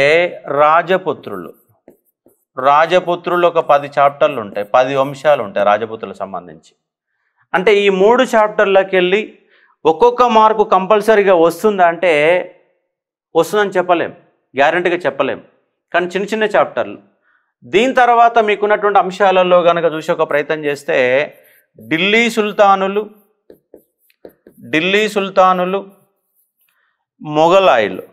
రాజపుత్రులు ఒక 10 చాప్టర్లు ఉంటాయి, 10 వంశాలు ఉంటాయి రాజపుత్రులకు సంబంధించి. అంటే ఈ 3 చాప్టర్లకు వెళ్ళి ఒక్కొక్క మార్కు కంపల్సరీగా వస్తుందా అంటే వస్తుందని చెప్పలేం, గ్యారంటీగా చెప్పలేం, కానీ చిన్న చిన్న చాప్టర్లు. దీని తర్వాత మీకున్నటువంటి అంశాలలో కనుక చూసి ఒక ప్రయత్నం చేస్తే ఢిల్లీ సుల్తానులు, మొఘలాయులు.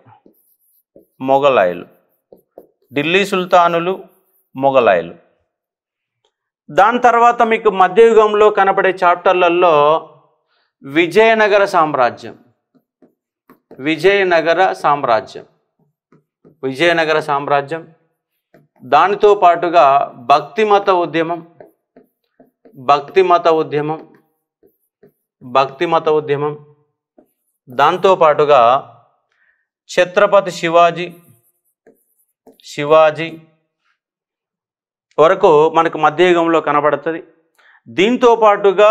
దాని తర్వాత మీకు మధ్యయుగంలో కనపడే చాప్టర్లలో విజయనగర సామ్రాజ్యం, దానితో పాటుగా భక్తిమత ఉద్యమం, దాంతో పాటుగా ఛత్రపతి శివాజీ వరకు మనకు మధ్యయుగంలో కనబడుతుంది. దీంతో పాటుగా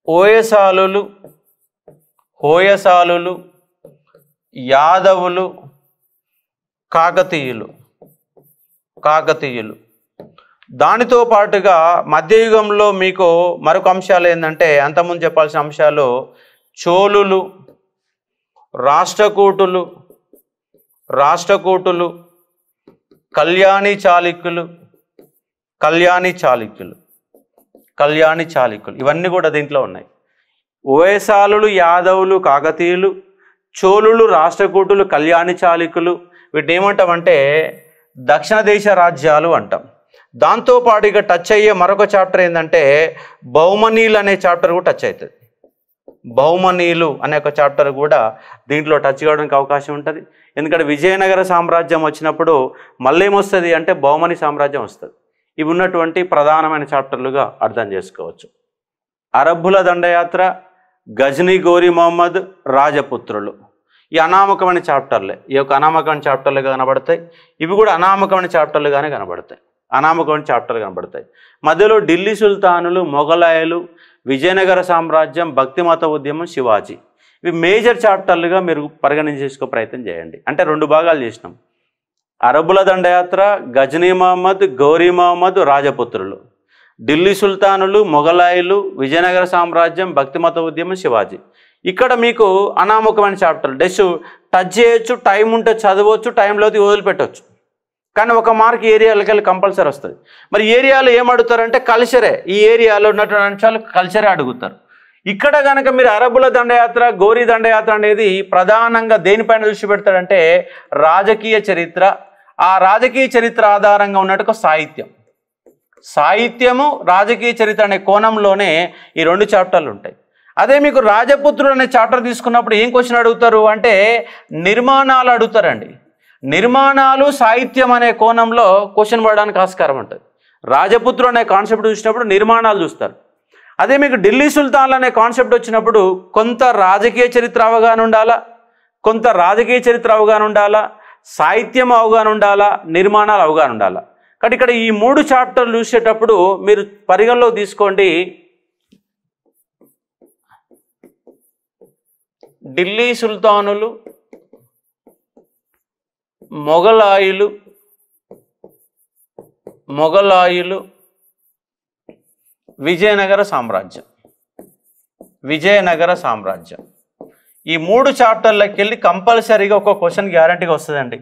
హోయసాలులు, యాదవులు, కాకతీయులు. దానితో పాటుగా మధ్యయుగంలో మీకు మరొక అంశాలు ఏంటంటే అంతకుముందు చెప్పాల్సిన అంశాలు చోళులు, రాష్ట్రకూటులు, కళ్యాణి చాళుక్యులు ఇవన్నీ కూడా దీంట్లో ఉన్నాయి. హోయసాలులు, యాదవులు, కాకతీయులు, చోళులు, రాష్ట్రకూటులు, కళ్యాణి చాళుక్యులు వీటిని ఏమంటామంటే దక్షిణ దేశ రాజ్యాలు అంటాం. దాంతోపాటు ఇక టచ్ అయ్యే మరొక చాప్టర్ ఏంటంటే బహుమనీలు అనే చాప్టర్ కూడా టచ్ అవుతుంది. బహుమనీలు అనే ఒక చాప్టర్ కూడా దీంట్లో టచ్ కావడానికి అవకాశం ఉంటుంది. ఎందుకంటే విజయనగర సామ్రాజ్యం వచ్చినప్పుడు మళ్ళీ ఏమొస్తుంది అంటే బహుమని సామ్రాజ్యం వస్తుంది. ఇవి ఉన్నటువంటి ప్రధానమైన చాప్టర్లుగా అర్థం చేసుకోవచ్చు. అరబ్బుల దండయాత్ర, గజనీ గోరీ మొహమ్మద్, రాజపుత్రులు ఈ అనామకమైన చాప్టర్లే. ఈ యొక్క అనామకమైన చాప్టర్లుగా కనబడతాయి. ఇవి కూడా అనామకమైన చాప్టర్లుగానే కనబడతాయి. మధ్యలో ఢిల్లీ సుల్తానులు, మొఘలాయులు, విజయనగర సామ్రాజ్యం, భక్తిమత ఉద్యమం, శివాజీ ఇవి మేజర్ చాప్టర్లుగా మీరు పరిగణించేసుకో ప్రయత్నం చేయండి. అంటే 2 భాగాలు చేసినాం. అరబ్బుల దండయాత్ర, గజనీ మహమ్మద్, గౌరీ మహమ్మద్, రాజపుత్రులు, ఢిల్లీ సుల్తానులు, మొఘలాయులు, విజయనగర సామ్రాజ్యం, భక్తిమత ఉద్యమం, శివాజీ. ఇక్కడ మీకు అనామకమైన చాప్టర్ టచ్ చేయొచ్చు, టైం ఉంటే చదవచ్చు, టైంలోకి వదిలిపెట్టవచ్చు. కానీ ఒక మార్క్ ఏరియాలకి వెళ్ళి కంపల్సరీ వస్తుంది. మరి ఏరియాలో ఏమడుగుతారంటే కల్చరే. ఈ ఏరియాలో ఉన్నటువంటి అంశాలు కల్చరే అడుగుతారు. ఇక్కడ కనుక మీరు అరబ్బుల దండయాత్ర, గోరీ దండయాత్ర అనేది ప్రధానంగా దేనిపైన దృష్టి పెడతాడంటే రాజకీయ చరిత్ర. ఆ రాజకీయ చరిత్ర ఆధారంగా ఉన్నట్టు సాహిత్యము, రాజకీయ చరిత్ర అనే కోణంలోనే ఈ 2 చాప్టర్లు ఉంటాయి. అదే మీకు రాజపుత్రుడు అనే చాప్టర్ తీసుకున్నప్పుడు ఏం క్వశ్చన్ అడుగుతారు అంటే నిర్మాణాలు అడుగుతారండి. నిర్మాణాలు, సాహిత్యం అనే కోణంలో క్వశ్చన్ పడడానికి ఆస్కారం ఉంటుంది. రాజపుత్రుడు అనే కాన్సెప్ట్ చూసినప్పుడు నిర్మాణాలు చూస్తారు. అదే మీకు ఢిల్లీ సుల్తాన్లు అనే కాన్సెప్ట్ వచ్చినప్పుడు కొంత రాజకీయ చరిత్ర అవగాహన ఉండాలా, సాహిత్యం అవగాహన ఉండాలా, నిర్మాణాలు అవగాహన ఉండాలా. కానీ ఇక్కడ ఈ 3 చాప్టర్లు చూసేటప్పుడు మీరు పరిగణలో తీసుకోండి. ఢిల్లీ సుల్తానులు, మొఘలాయులు, విజయనగర సామ్రాజ్యం ఈ 3 చాప్టర్లకి వెళ్ళి కంపల్సరీగా ఒక క్వశ్చన్ గ్యారంటీగా వస్తుందండి.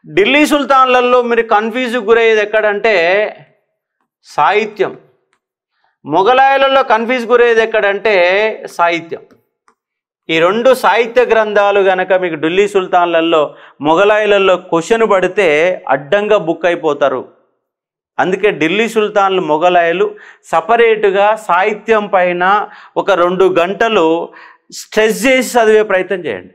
ఢిల్లీ సుల్తాన్లలో మీరు కన్ఫ్యూజ్ గురయ్యేది ఎక్కడంటే సాహిత్యం, మొఘలాయులలో కన్ఫ్యూజ్ గురయ్యేది ఎక్కడంటే సాహిత్యం. ఈ రెండు సాహిత్య గ్రంథాలు కనుక మీకు ఢిల్లీ సుల్తాన్లలో మొఘలాయులలో క్వశ్చన్ పడితే అడ్డంగా బుక్ అయిపోతారు. అందుకే ఢిల్లీ సుల్తాన్లు మొఘలాయులు సపరేటుగా సాహిత్యం పైన ఒక 2 గంటలు స్ట్రెస్ చేసి చదివే ప్రయత్నం చేయండి.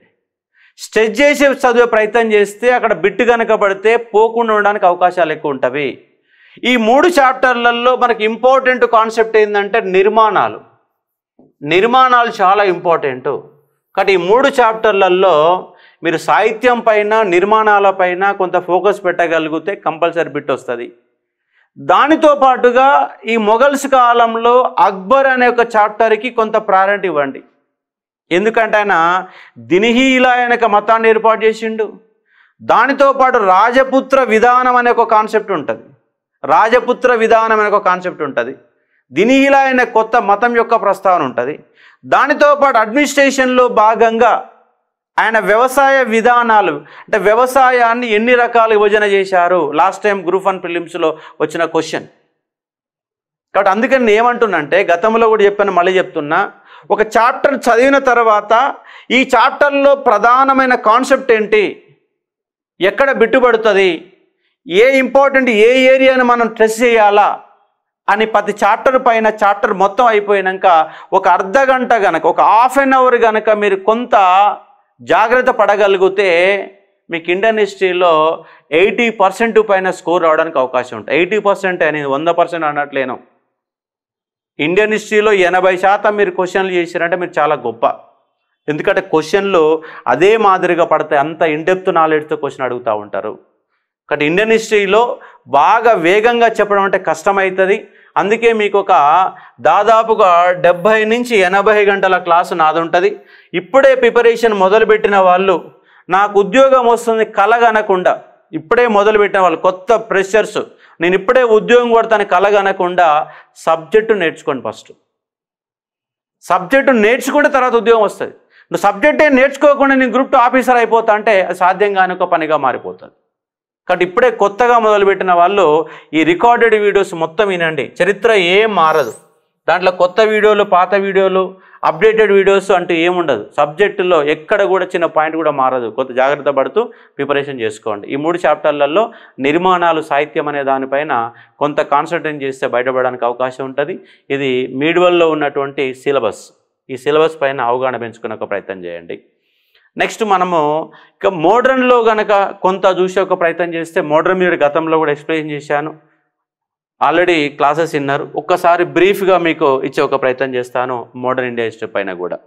స్ట్రెస్ చేసి చదివే ప్రయత్నం చేస్తే అక్కడ బిట్టు కనుక పడితే పోకుండా ఉండడానికి అవకాశాలు ఎక్కువ ఉంటవి. ఈ 3 చాప్టర్లలో మనకి ఇంపార్టెంట్ కాన్సెప్ట్ ఏంటంటే నిర్మాణాలు చాలా ఇంపార్టెంట్. కాబట్టి ఈ 3 చాప్టర్లలో మీరు సాహిత్యం పైన నిర్మాణాల పైన కొంత ఫోకస్ పెట్టగలిగితే కంపల్సరీ బిట్ వస్తుంది. దానితో పాటుగా ఈ మొఘల్స్ కాలంలో అక్బర్ అనే ఒక చాప్టర్కి కొంత ప్రాధాన్యత ఇవ్వండి. ఎందుకంటే ఆయన దినిహీలా అనే ఒక మతాన్ని ఏర్పాటు చేసిండు. దానితో పాటు రాజపుత్ర విధానం అనే ఒక కాన్సెప్ట్ ఉంటుంది. దినిహీలా అనే కొత్త మతం యొక్క ప్రస్తావన ఉంటుంది. దానితో పాటు అడ్మినిస్ట్రేషన్లో భాగంగా ఆయన వ్యవసాయ విధానాలు అంటే వ్యవసాయాన్ని ఎన్ని రకాలు విభజన చేశారు, లాస్ట్ టైం గ్రూప్ 1 ప్రిలిమ్స్లో వచ్చిన క్వశ్చన్. కాబట్టి అందుకని నేను ఏమంటున్నానంటే గతంలో కూడా చెప్పాను, మళ్ళీ చెప్తున్నా, ఒక చాప్టర్ చదివిన తర్వాత ఈ చాప్టర్లో ప్రధానమైన కాన్సెప్ట్ ఏంటి, ఎక్కడ బిట్టుబడుతుంది, ఏ ఇంపార్టెంట్ ఏ ఏరియాని మనం స్ట్రెస్ చేయాలా అని ప్రతి చాప్టర్ పైన చాప్టర్ మొత్తం అయిపోయినాక ఒక అర్ధ గంట కనుక ఒక హాఫ్ అన్ అవర్ కనుక మీరు కొంత జాగ్రత్త పడగలిగితే మీకు ఇండియన్ హిస్టరీలో 80% పైన స్కోర్ రావడానికి అవకాశం ఉంటుంది. 80% అనేది 100% అనట్లేను. ఇండియన్ హిస్టరీలో 80% మీరు క్వశ్చన్లు చేశారంటే మీరు చాలా గొప్ప. ఎందుకంటే క్వశ్చన్లు అదే మాదిరిగా పడతాయి, అంత ఇన్డెప్త్ నాలెడ్జ్తో క్వశ్చన్ అడుగుతూ ఉంటారు. కాబట్టి ఇండియన్ హిస్టరీలో బాగా వేగంగా చెప్పడం అంటే కష్టమవుతుంది. అందుకే మీకు ఒక దాదాపుగా 70 నుంచి 80 గంటల క్లాసు నాది ఉంటుంది. ఇప్పుడే ప్రిపరేషన్ మొదలుపెట్టిన వాళ్ళు, నాకు ఉద్యోగం వస్తుంది కలగనకుండా, ఇప్పుడే మొదలుపెట్టిన వాళ్ళు, కొత్త ఫ్రెషర్స్, నేను ఇప్పుడే ఉద్యోగం కొడతాను కలగనకుండా సబ్జెక్టు నేర్చుకోండి. ఫస్ట్ సబ్జెక్టు నేర్చుకుంటే తర్వాత ఉద్యోగం వస్తుంది. నువ్వు సబ్జెక్టే నేర్చుకోకుండా నేను గ్రూప్ 2 ఆఫీసర్ అయిపోతా అంటే అది సాధ్యం కాని ఒక పనిగా మారిపోతుంది. కాబట్టి ఇప్పుడే కొత్తగా మొదలుపెట్టిన వాళ్ళు ఈ రికార్డెడ్ వీడియోస్ మొత్తం వినండి. చరిత్ర ఏం మారదు, దాంట్లో కొత్త వీడియోలు, పాత వీడియోలు, అప్డేటెడ్ వీడియోస్ అంటూ ఏముండదు. సబ్జెక్టులో ఎక్కడ కూడా చిన్న పాయింట్ కూడా మారదు. కొంత జాగ్రత్త పడుతూ ప్రిపరేషన్ చేసుకోండి. ఈ 3 చాప్టర్లలో నిర్మాణాలు, సాహిత్యం అనే దానిపైన కొంత కాన్సన్ట్రేట్ చేస్తే బయటపడడానికి అవకాశం ఉంటుంది. ఇది మీడివల్లో ఉన్నటువంటి సిలబస్. ఈ సిలబస్ పైన అవగాహన పెంచుకునే ఒక ప్రయత్నం చేయండి. నెక్స్ట్ మనము ఇక మోడ్రన్లో కనుక కొంత చూసే ఒక ప్రయత్నం చేస్తే, మోడ్రన్ మీరు గతంలో కూడా ఎక్స్ప్లెయిన్ చేశాను, ఆల్రెడీ క్లాసెస్ విన్నారు. ఒక్కసారి బ్రీఫ్గా మీకు ఇచ్చే ఒక ప్రయత్నం చేస్తాను మోడర్న్ ఇండియా హిస్టరీ పైన కూడా.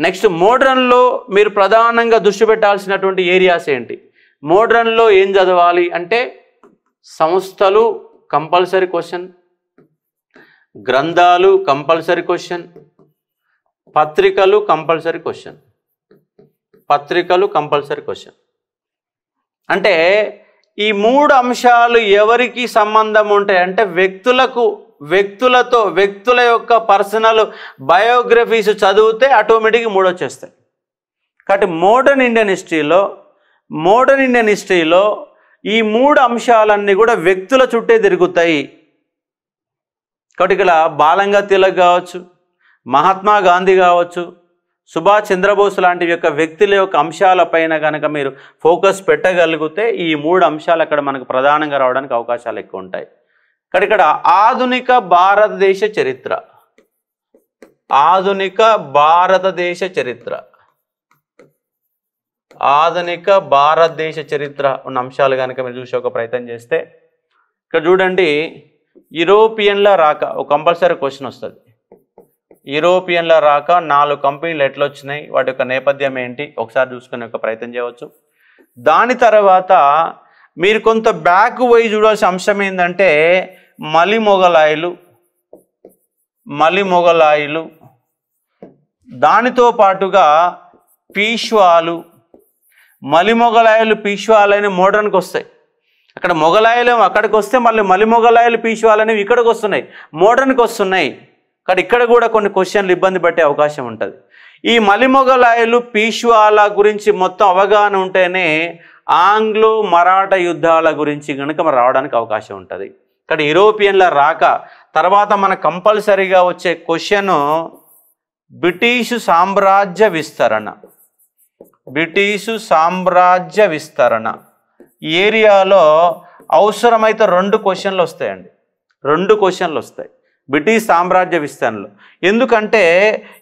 నెక్స్ట్ మోడ్రన్లో మీరు ప్రధానంగా దృష్టి పెట్టాల్సినటువంటి ఏరియాస్ ఏంటి, మోడ్రన్లో ఏం చదవాలి అంటే సంస్థలు కంపల్సరీ క్వశ్చన్, గ్రంథాలు కంపల్సరీ క్వశ్చన్, పత్రికలు కంపల్సరీ క్వశ్చన్. అంటే ఈ 3 అంశాలు ఎవరికి సంబంధం ఉంటాయి అంటే వ్యక్తుల యొక్క పర్సనల్ బయోగ్రఫీస్ చదివితే ఆటోమేటిక్గా 3 వచ్చేస్తాయి. కాబట్టి మోడర్న్ ఇండియన్ హిస్టరీలో ఈ 3 అంశాలన్నీ కూడా వ్యక్తుల చుట్టే తిరుగుతాయి. కాబట్టి ఇక్కడ బాలంగా తిలక్ కావచ్చు, మహాత్మా గాంధీ కావచ్చు, సుభాష్ చంద్రబోస్ లాంటి యొక్క వ్యక్తుల యొక్క అంశాలపైన కనుక మీరు ఫోకస్ పెట్టగలిగితే ఈ 3 అంశాలు అక్కడ మనకు ప్రధానంగా రావడానికి అవకాశాలు ఎక్కువ ఉంటాయి. ఇక్కడ ఆధునిక భారతదేశ చరిత్ర ఉన్న అంశాలు కనుక మీరు చూసే ఒక ప్రయత్నం చేస్తే, ఇక్కడ చూడండి, యూరోపియన్ల రాక ఒక కంపల్సరీ క్వశ్చన్ వస్తుంది. యూరోపియన్ల రాక 4 కంపెనీలు ఎట్లా వచ్చినాయి, వాటి యొక్క నేపథ్యం ఏంటి ఒకసారి చూసుకునే ఒక ప్రయత్నం చేయవచ్చు. దాని తర్వాత మీరు కొంత బ్యాక్ పోయి చూడాల్సిన అంశం ఏంటంటే మలి మొఘలాయులు, దానితో పాటుగా పీష్వాలు. మలి మొఘలాయులు, పీష్వాలు అనేవి మోడర్న్కి వస్తాయి. అక్కడ మొఘలాయులు అక్కడికి వస్తే మళ్ళీ మలి మొఘలాయులు, పీష్వాలు అనేవి ఇక్కడికి వస్తున్నాయి, మోడర్న్కి వస్తున్నాయి. కానీ ఇక్కడ కూడా కొన్ని క్వశ్చన్లు ఇబ్బంది పడే అవకాశం ఉంటుంది. ఈ మలి మొఘలాయులు, పీష్వాల గురించి మొత్తం అవగాహన ఉంటేనే ఆంగ్లో మరాఠా యుద్ధాల గురించి కనుక మనం రావడానికి అవకాశం ఉంటుంది. ఇక్కడ యూరోపియన్ల రాక తర్వాత మన కంపల్సరీగా వచ్చే క్వశ్చన్ బ్రిటిష్ సామ్రాజ్య విస్తరణ. బ్రిటిష్ సామ్రాజ్య విస్తరణ ఏరియాలో అవసరమైతే 2 క్వశ్చన్లు వస్తాయండి. 2 క్వశ్చన్లు వస్తాయి బ్రిటిష్ సామ్రాజ్య విస్తరణలో. ఎందుకంటే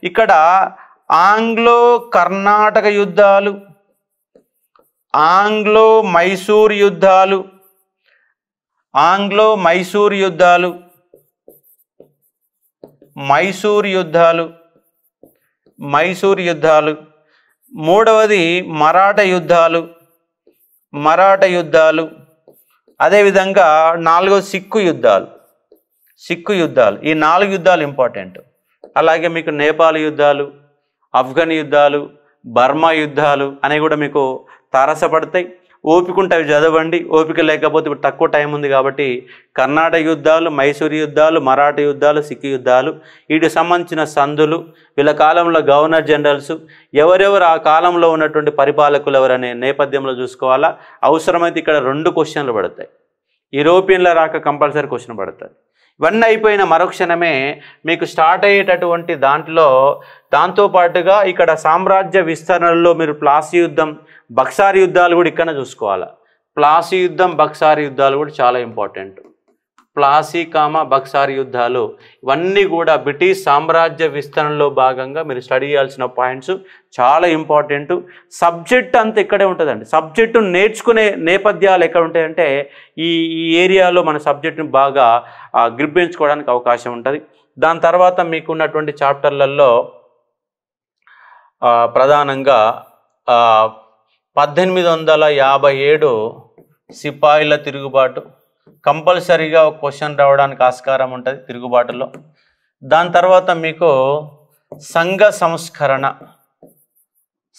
ఇక్కడ ఆంగ్లో కర్ణాటక యుద్ధాలు, ఆంగ్లో మైసూర్ యుద్ధాలు, ఆంగ్లో మైసూర్ యుద్ధాలు, మైసూర్ యుద్ధాలు, మైసూర్ యుద్ధాలు, మూడవది మరాఠా యుద్ధాలు, మరాఠా యుద్ధాలు, అదేవిధంగా 4వ సిక్కు యుద్ధాలు, సిక్కు యుద్ధాలు. ఈ 4 యుద్ధాలు ఇంపార్టెంట్. అలాగే మీకు నేపాల్ యుద్ధాలు, ఆఫ్ఘన్ యుద్ధాలు, బర్మా యుద్ధాలు అనేవి కూడా మీకు తారసపడతాయి. ఓపిక ఉంటే అవి చదవండి. ఓపిక లేకపోతే ఇప్పుడు తక్కువ టైం ఉంది కాబట్టి కర్ణాటక యుద్ధాలు, మైసూర్ యుద్ధాలు, మరాఠా యుద్ధాలు, సిక్కు యుద్ధాలు, వీటికి సంబంధించిన సందులు, వీళ్ళ కాలంలో గవర్నర్ జనరల్స్, ఎవరెవరు ఆ కాలంలో ఉన్నటువంటి పరిపాలకులు ఎవరనే నేపథ్యంలో చూసుకోవాలా. అవసరమైతే ఇక్కడ 2 క్వశ్చన్లు పడతాయి. యూరోపియన్ల రాక కంపల్సరీ క్వశ్చన్ పడతాయి. ఇవన్నీ అయిపోయిన మరుక్షణమే మీకు స్టార్ట్ అయ్యేటటువంటి దాంతోపాటుగా ఇక్కడ సామ్రాజ్య విస్తరణలో మీరు ప్లాసీ యుద్ధం, బక్సార్ యుద్ధాలు కూడా ఇక్కడ చూసుకోవాలి. ప్లాసీ యుద్ధం, బక్సార్ యుద్ధాలు కూడా చాలా ఇంపార్టెంట్. ప్లాసీ బక్సార్ యుద్ధాలు ఇవన్నీ కూడా బ్రిటిష్ సామ్రాజ్య విస్తరణలో భాగంగా మీరు స్టడీ చేయాల్సిన పాయింట్స్, చాలా ఇంపార్టెంట్. సబ్జెక్ట్ అంతా ఇక్కడే ఉంటుందండి. సబ్జెక్టు నేర్చుకునే నేపథ్యాలు ఎక్కడ ఉంటాయంటే ఈ ఏరియాలో మన సబ్జెక్టుని బాగా గ్రిప్పించుకోవడానికి అవకాశం ఉంటుంది. దాని తర్వాత మీకు ఉన్నటువంటి చాప్టర్లలో ప్రధానంగా 1857 సిపాయిల తిరుగుబాటు కంపల్సరీగా ఒక క్వశ్చన్ రావడానికి ఆస్కారం ఉంటుంది తిరుగుబాటులో. దాని తర్వాత మీకు సంఘ సంస్కరణ,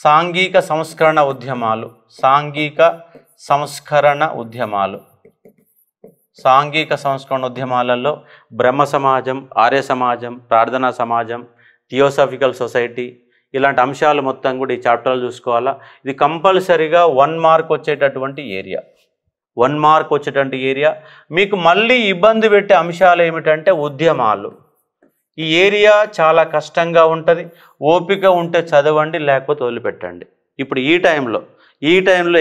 సాంఘిక సంస్కరణ ఉద్యమాలు, సాంఘిక సంస్కరణ ఉద్యమాలు, సాంఘిక సంస్కరణ ఉద్యమాలలో బ్రహ్మ సమాజం, ఆర్య సమాజం, ప్రార్థనా సమాజం, థియోసాఫికల్ సొసైటీ, ఇలాంటి అంశాలు మొత్తం కూడా ఈ చాప్టర్లు చూసుకోవాలా. ఇది కంపల్సరీగా 1 మార్క్ వచ్చేటటువంటి ఏరియా, 1 మార్క్ వచ్చేటువంటి ఏరియా. మీకు మళ్ళీ ఇబ్బంది పెట్టే అంశాలు ఏమిటంటే ఉద్యమాలు. ఈ ఏరియా చాలా కష్టంగా ఉంటుంది. ఓపిక ఉంటే చదవండి, లేకపోతే వదిలిపెట్టండి. ఇప్పుడు ఈ టైంలో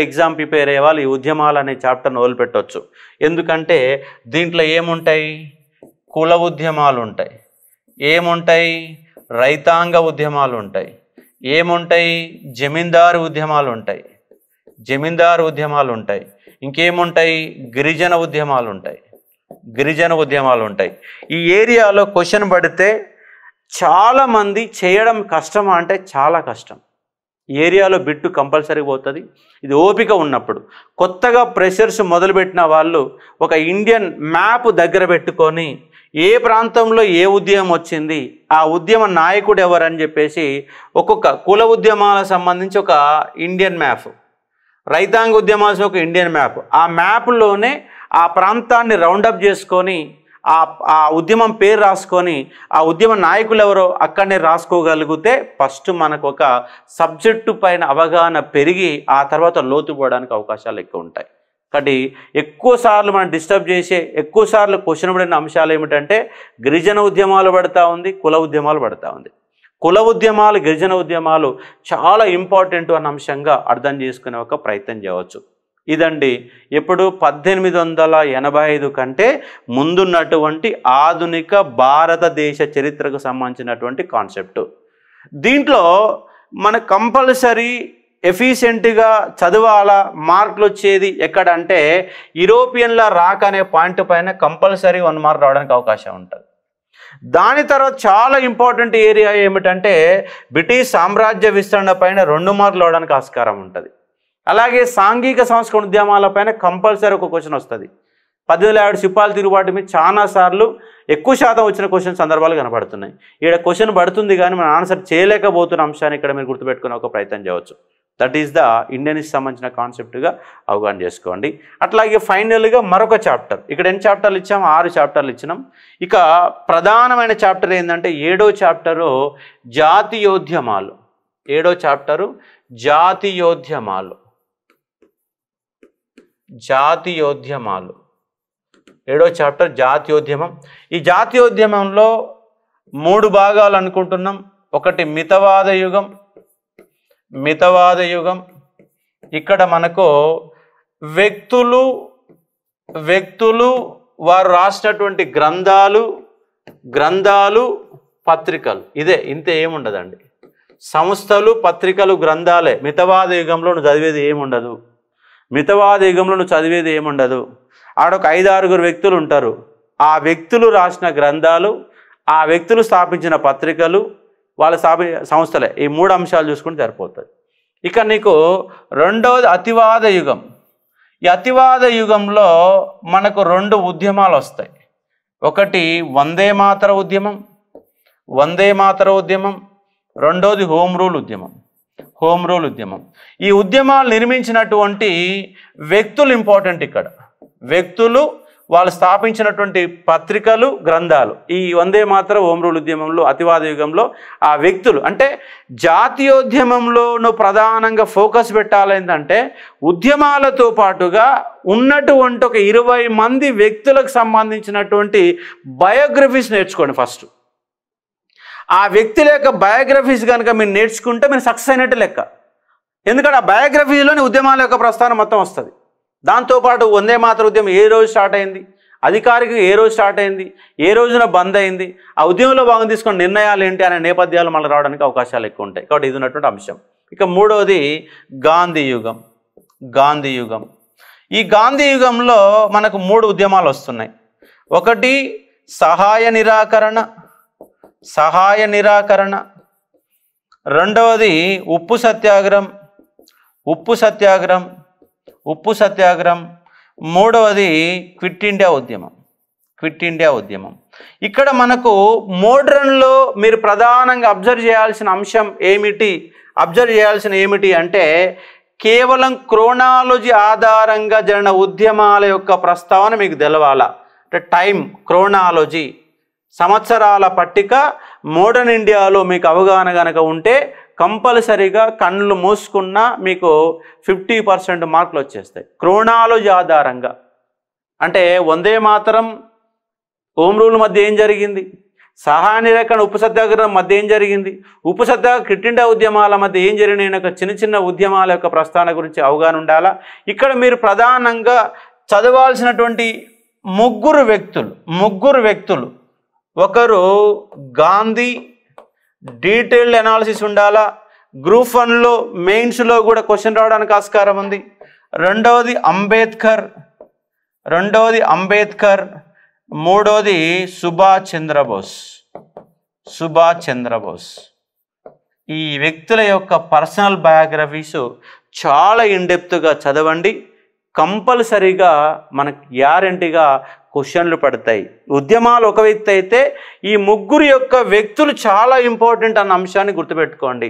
ఎగ్జామ్ ప్రిపేర్ అయ్యే వాళ్ళు ఈ ఉద్యమాలు అనే చాప్టర్ని వదిలిపెట్టవచ్చు. ఎందుకంటే దీంట్లో ఏముంటాయి? కుల ఉద్యమాలు ఉంటాయి, ఏముంటాయి? రైతాంగ ఉద్యమాలు ఉంటాయి, ఏముంటాయి? జమీందారు ఉద్యమాలు ఉంటాయి, జమీందారు ఉద్యమాలు ఉంటాయి, ఇంకేముంటాయి? గిరిజన ఉద్యమాలు ఉంటాయి, గిరిజన ఉద్యమాలు ఉంటాయి. ఈ ఏరియాలో క్వశ్చన్ పడితే చాలామంది చేయడం కష్టమా అంటే చాలా కష్టం. ఏరియాలో బిట్టు కంపల్సరీ పోతుంది. ఇది ఓపిక ఉన్నప్పుడు. కొత్తగా ప్రెషర్స్ మొదలుపెట్టిన వాళ్ళు ఒక ఇండియన్ మ్యాప్ దగ్గర పెట్టుకొని ఏ ప్రాంతంలో ఏ ఉద్యమం వచ్చింది, ఆ ఉద్యమ నాయకుడు ఎవరని చెప్పేసి ఒక్కొక్క కుల ఉద్యమాలకు సంబంధించి ఒక ఇండియన్ మ్యాప్, రైతాంగ ఉద్యమాలకు ఒక ఇండియన్ మ్యాప్, ఆ మ్యాప్లోనే ఆ ప్రాంతాన్ని రౌండప్ చేసుకొని ఆ ఉద్యమం పేరు రాసుకొని ఆ ఉద్యమ నాయకులు ఎవరో అక్కడనే రాసుకోగలిగితే ఫస్ట్ మనకు ఒక సబ్జెక్టు పైన అవగాహన పెరిగి ఆ తర్వాత లోతుపోవడానికి అవకాశాలు ఎక్కువ ఉంటాయి. కాబట్టి ఎక్కువసార్లు మనం డిస్టర్బ్ చేసే ఎక్కువసార్లు క్వశ్చన్ పడిన అంశాలు ఏమిటంటే గిరిజన ఉద్యమాలు పడతా ఉంది, కుల ఉద్యమాలు పడతా ఉంది. కుల ఉద్యమాలు, గిరిజన ఉద్యమాలు చాలా ఇంపార్టెంట్ అన్న అంశంగా అర్థం చేసుకునే ఒక ప్రయత్నం చేయవచ్చు. ఇదండి ఎప్పుడు 1885 కంటే ముందున్నటువంటి ఆధునిక భారతదేశ చరిత్రకు సంబంధించినటువంటి కాన్సెప్ట్. దీంట్లో మన కంపల్సరీ ఎఫిషియెంట్గా చదవాలా, మార్కులు వచ్చేది ఎక్కడంటే యూరోపియన్ల రాక అనే పాయింట్ పైన కంపల్సరీ 1 మార్క్ రావడానికి అవకాశం ఉంటుంది. దాని తర్వాత చాలా ఇంపార్టెంట్ ఏరియా ఏమిటంటే బ్రిటిష్ సామ్రాజ్య విస్తరణ పైన 2 మార్కులు రావడానికి ఆస్కారం ఉంటుంది. అలాగే సాంఘిక సంస్కరణ ఉద్యమాలపైన కంపల్సరీ ఒక క్వశ్చన్ వస్తుంది. 1857 సిపాయిల తిరుగుబాటు మీద చాలాసార్లు ఎక్కువ శాతం వచ్చిన క్వశ్చన్ సందర్భాలు కనబడుతున్నాయి. ఇక్కడ క్వశ్చన్ పడుతుంది కానీ మనం ఆన్సర్ చేయలేకపోతున్న అంశాన్ని ఇక్కడ మీరు గుర్తుపెట్టుకునే ఒక ప్రయత్నం చేయవచ్చు. దట్ ఈస్ ద ఇండియన్కి సంబంధించిన కాన్సెప్ట్గా అవగాహన చేసుకోండి. అట్లాగే ఫైనల్గా మరొక చాప్టర్, ఇక్కడ ఎన్ని చాప్టర్లు ఇచ్చాము? 6 చాప్టర్లు ఇచ్చినాం. ఇక ప్రధానమైన చాప్టర్ ఏంటంటే 7వ చాప్టరు జాతీయోద్యమాలు. 7వ చాప్టరు జాతీయోద్యమాలు. జాతీయోద్యమాలు. 7వ చాప్టర్ జాతీయోద్యమం. ఈ జాతీయోద్యమంలో 3 భాగాలు అనుకుంటున్నాం. ఒకటి మితవాద యుగం. ఇక్కడ మనకు వ్యక్తులు వారు రాసినటువంటి గ్రంథాలు పత్రికలు, ఇంతే ఏముండదండి. సంస్థలు, పత్రికలు, గ్రంథాలే. మితవాద యుగంలో నువ్వు చదివేది ఏముండదు. ఆడొక 5-6 వ్యక్తులు ఉంటారు. ఆ వ్యక్తులు రాసిన గ్రంథాలు, ఆ వ్యక్తులు స్థాపించిన పత్రికలు, వాళ్ళ సంస్థలే. ఈ 3 అంశాలు చూసుకుంటే సరిపోతుంది. ఇక నీకు రెండవది అతివాద యుగం. ఈ అతివాద యుగంలో మనకు 2 ఉద్యమాలు వస్తాయి. ఒకటి వందే మాతర ఉద్యమం, రెండోది హోమ్ రూల్ ఉద్యమం. ఈ ఉద్యమాలు నిర్మించినటువంటి వ్యక్తులు ఇంపార్టెంట్. ఇక్కడ వ్యక్తులు, వాళ్ళు స్థాపించినటువంటి పత్రికలు, గ్రంథాలు. ఈ వందే మాతర హోమ్ రూల్ ఉద్యమంలో, అతివాద యుగంలో ఆ వ్యక్తులు అంటే జాతీయోద్యమంలో ప్రధానంగా ఫోకస్ పెట్టాలంటే ఉద్యమాలతో పాటుగా ఉన్నటువంటి ఒక 20 మంది వ్యక్తులకు సంబంధించినటువంటి బయోగ్రఫీస్ నేర్చుకోండి ఫస్ట్. ఆ వ్యక్తుల యొక్క బయోగ్రఫీస్ కనుక మీరు నేర్చుకుంటే మీరు సక్సెస్ అయినట్టు లెక్క. ఎందుకంటే ఆ బయోగ్రఫీలోని ఉద్యమాల యొక్క ప్రస్థానం మొత్తం వస్తుంది. దాంతోపాటు వందే మాతర ఉద్యమం ఏ రోజు స్టార్ట్ అయింది, అధికారికంగా ఏ రోజు స్టార్ట్ అయింది, ఏ రోజున బంద్ అయింది, ఆ ఉద్యమంలో భాగం తీసుకున్న నిర్ణయాలు ఏంటి అనే నేపథ్యాలు మళ్ళీ రావడానికి అవకాశాలు ఎక్కువ ఉంటాయి. కాబట్టి ఇది ఉన్నటువంటి అంశం. ఇక 3వది గాంధీ యుగం. ఈ గాంధీ యుగంలో మనకు 3 ఉద్యమాలు వస్తున్నాయి. ఒకటి సహాయ నిరాకరణ, రెండవది ఉప్పు సత్యాగ్రహం, మూడవది క్విట్ ఇండియా ఉద్యమం. ఇక్కడ మనకు మోడ్రన్లో మీరు ప్రధానంగా అబ్జర్వ్ చేయాల్సిన ఏమిటి అంటే కేవలం క్రోనాలజీ ఆధారంగా జరిగిన ఉద్యమాల యొక్క ప్రస్తావన మీకు తెలవాలా. అంటే టైం క్రోనాలజీ, సంవత్సరాల పట్టిక మోడర్న్ ఇండియాలో మీకు అవగాహన కనుక ఉంటే కంపల్సరీగా కళ్ళు మూసుకున్నా మీకు 50% మార్కులు వచ్చేస్తాయి. క్రోనాలజీ ఆధారంగా అంటే వందే మాతరం హోమ్ రూల్ మధ్య ఏం జరిగింది, సహాయ నిరాకరణ ఉప్పు సత్యాగ్రహం మధ్య ఏం జరిగింది, ఉప్పు సత్యాగ్రహం క్విట్ ఇండియా ఉద్యమాల మధ్య ఏం జరిగిన చిన్న ఉద్యమాల యొక్క ప్రస్థానం గురించి అవగాహన ఉండాలా. ఇక్కడ మీరు ప్రధానంగా చదవాల్సినటువంటి ముగ్గురు వ్యక్తులు ఒకరు గాంధీ, డీటెయిల్డ్ అనాలిసిస్ ఉండాలా. గ్రూప్ 1లో మెయిన్స్లో కూడా క్వశ్చన్ రావడానికి ఆస్కారం ఉంది. రెండవది అంబేద్కర్, మూడవది సుభాష్ చంద్రబోస్. ఈ వ్యక్తుల యొక్క పర్సనల్ బయోగ్రఫీస్ చాలా ఇన్డెప్త్గా చదవండి. కంపల్సరీగా మనకు గ్యారంటీగా క్వశ్చన్లు పడతాయి. ఉద్యమాలు ఒక వ్యక్తి అయితే ఈ ముగ్గురు యొక్క వ్యక్తులు చాలా ఇంపార్టెంట్ అన్న అంశాన్ని గుర్తుపెట్టుకోండి.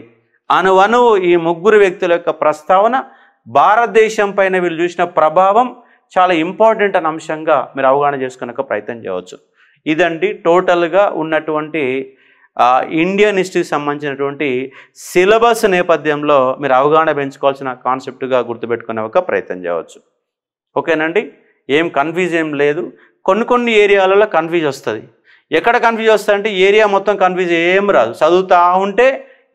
అనువనువు ఈ ముగ్గురు వ్యక్తుల యొక్క ప్రస్తావన భారతదేశం పైన వీళ్ళు చూసిన ప్రభావం చాలా ఇంపార్టెంట్ అన్న అంశంగా మీరు అవగాహన చేసుకునే ప్రయత్నం చేయవచ్చు. ఇదండి టోటల్గా ఉన్నటువంటి ఇండియన్ హిస్టరీకి సంబంధించినటువంటి సిలబస్ నేపథ్యంలో మీరు అవగాహన పెంచుకోవాల్సిన కాన్సెప్ట్గా గుర్తుపెట్టుకునే ఒక ప్రయత్నం చేయవచ్చు. ఓకేనండి, ఏం కన్ఫ్యూజ్ ఏం లేదు. కొన్ని ఏరియాలలో కన్ఫ్యూజ్ వస్తుంది. ఎక్కడ కన్ఫ్యూజ్ వస్తుంది అంటే ఏరియా మొత్తం కన్ఫ్యూజ్ ఏం రాదు. చదువుతూ ఉంటే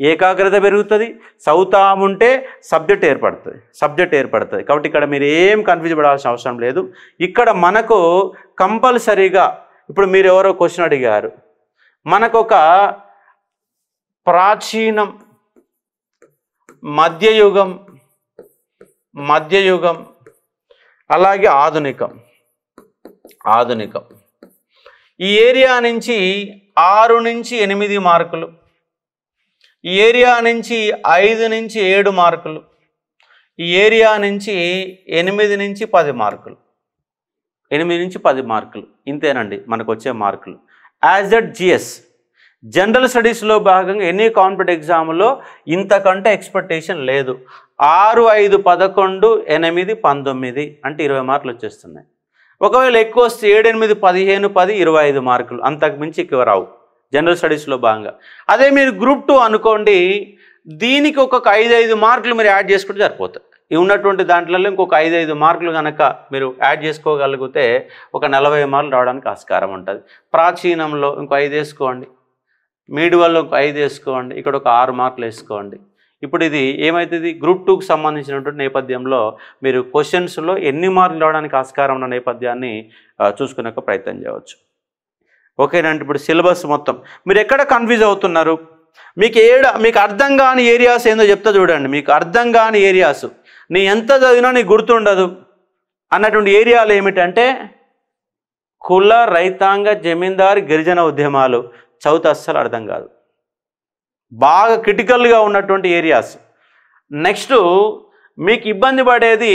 ఏకాగ్రత పెరుగుతుంది, చదువుతూ ఉంటే సబ్జెక్ట్ ఏర్పడుతుంది. కాబట్టి ఇక్కడ మీరు ఏం కన్ఫ్యూజ్ పడాల్సిన అవసరం లేదు. ఇక్కడ మనకు కంపల్సరీగా ఇప్పుడు మీరు ఎవరో క్వశ్చన్ అడిగారు, మనకు ఒక ప్రాచీనం, మధ్యయుగం అలాగే ఆధునికం ఈ ఏరియా నుంచి 6 నుంచి 8 మార్కులు, ఈ ఏరియా నుంచి 5 నుంచి 7 మార్కులు, ఈ ఏరియా నుంచి 8 నుంచి 10 మార్కులు, 8 నుంచి 10 మార్కులు. ఇంతేనండి మనకు వచ్చే మార్కులు. యాజ్ దట్ జిఎస్ జనరల్ స్టడీస్లో భాగంగా ఎనీ కాంపిటేటివ్ ఎగ్జామ్లో ఇంతకంటే ఎక్స్పెక్టేషన్ లేదు. 6, 5, 11, 8, 19 అంటే 20 మార్కులు వచ్చేస్తున్నాయి. ఒకవేళ ఎక్కువ వస్తే 7, 8, 15, 10, 25 మార్కులు, అంతకు మించి ఎక్కువ రావు జనరల్ స్టడీస్లో భాగంగా. అదే మీరు గ్రూప్ 2 అనుకోండి, దీనికి ఒక్కొక్క 5 మార్కులు మీరు యాడ్ చేసుకుంటే సరిపోతుంది. ఉన్నటువంటి దాంట్లో ఇంకొక 5 మార్కులు కనుక మీరు యాడ్ చేసుకోగలిగితే ఒక 40 మార్కులు రావడానికి ఆస్కారం ఉంటుంది. ప్రాచీనంలో ఇంకో 5 వేసుకోండి, మీడియాలో ఇంకో 5 వేసుకోండి, ఇక్కడ ఒక 6 మార్కులు వేసుకోండి. ఇప్పుడు ఇది ఏమవుతుంది, గ్రూప్ 2కి సంబంధించినటువంటి నేపథ్యంలో మీరు క్వశ్చన్స్లో ఎన్ని మార్కులు రావడానికి ఆస్కారం ఉన్న నేపథ్యాన్ని చూసుకునే ప్రయత్నం చేయవచ్చు. ఓకేనండి. ఇప్పుడు సిలబస్ మొత్తం మీరు ఎక్కడ కన్ఫ్యూజ్ అవుతున్నారు, మీకు అర్థం కాని ఏరియాస్ ఏందో చెప్తా చూడండి. మీకు అర్థం కాని ఏరియాస్, నీ ఎంత చదివినా నీకు గుర్తుండదు అన్నటువంటి ఏరియాలు ఏమిటంటే కుల, రైతాంగ, జమీందారు, గిరిజన ఉద్యమాలు. చదివితే అస్సలు అర్థం కాదు, బాగా క్రిటికల్గా ఉన్నటువంటి ఏరియాస్. నెక్స్ట్ మీకు ఇబ్బంది పడేది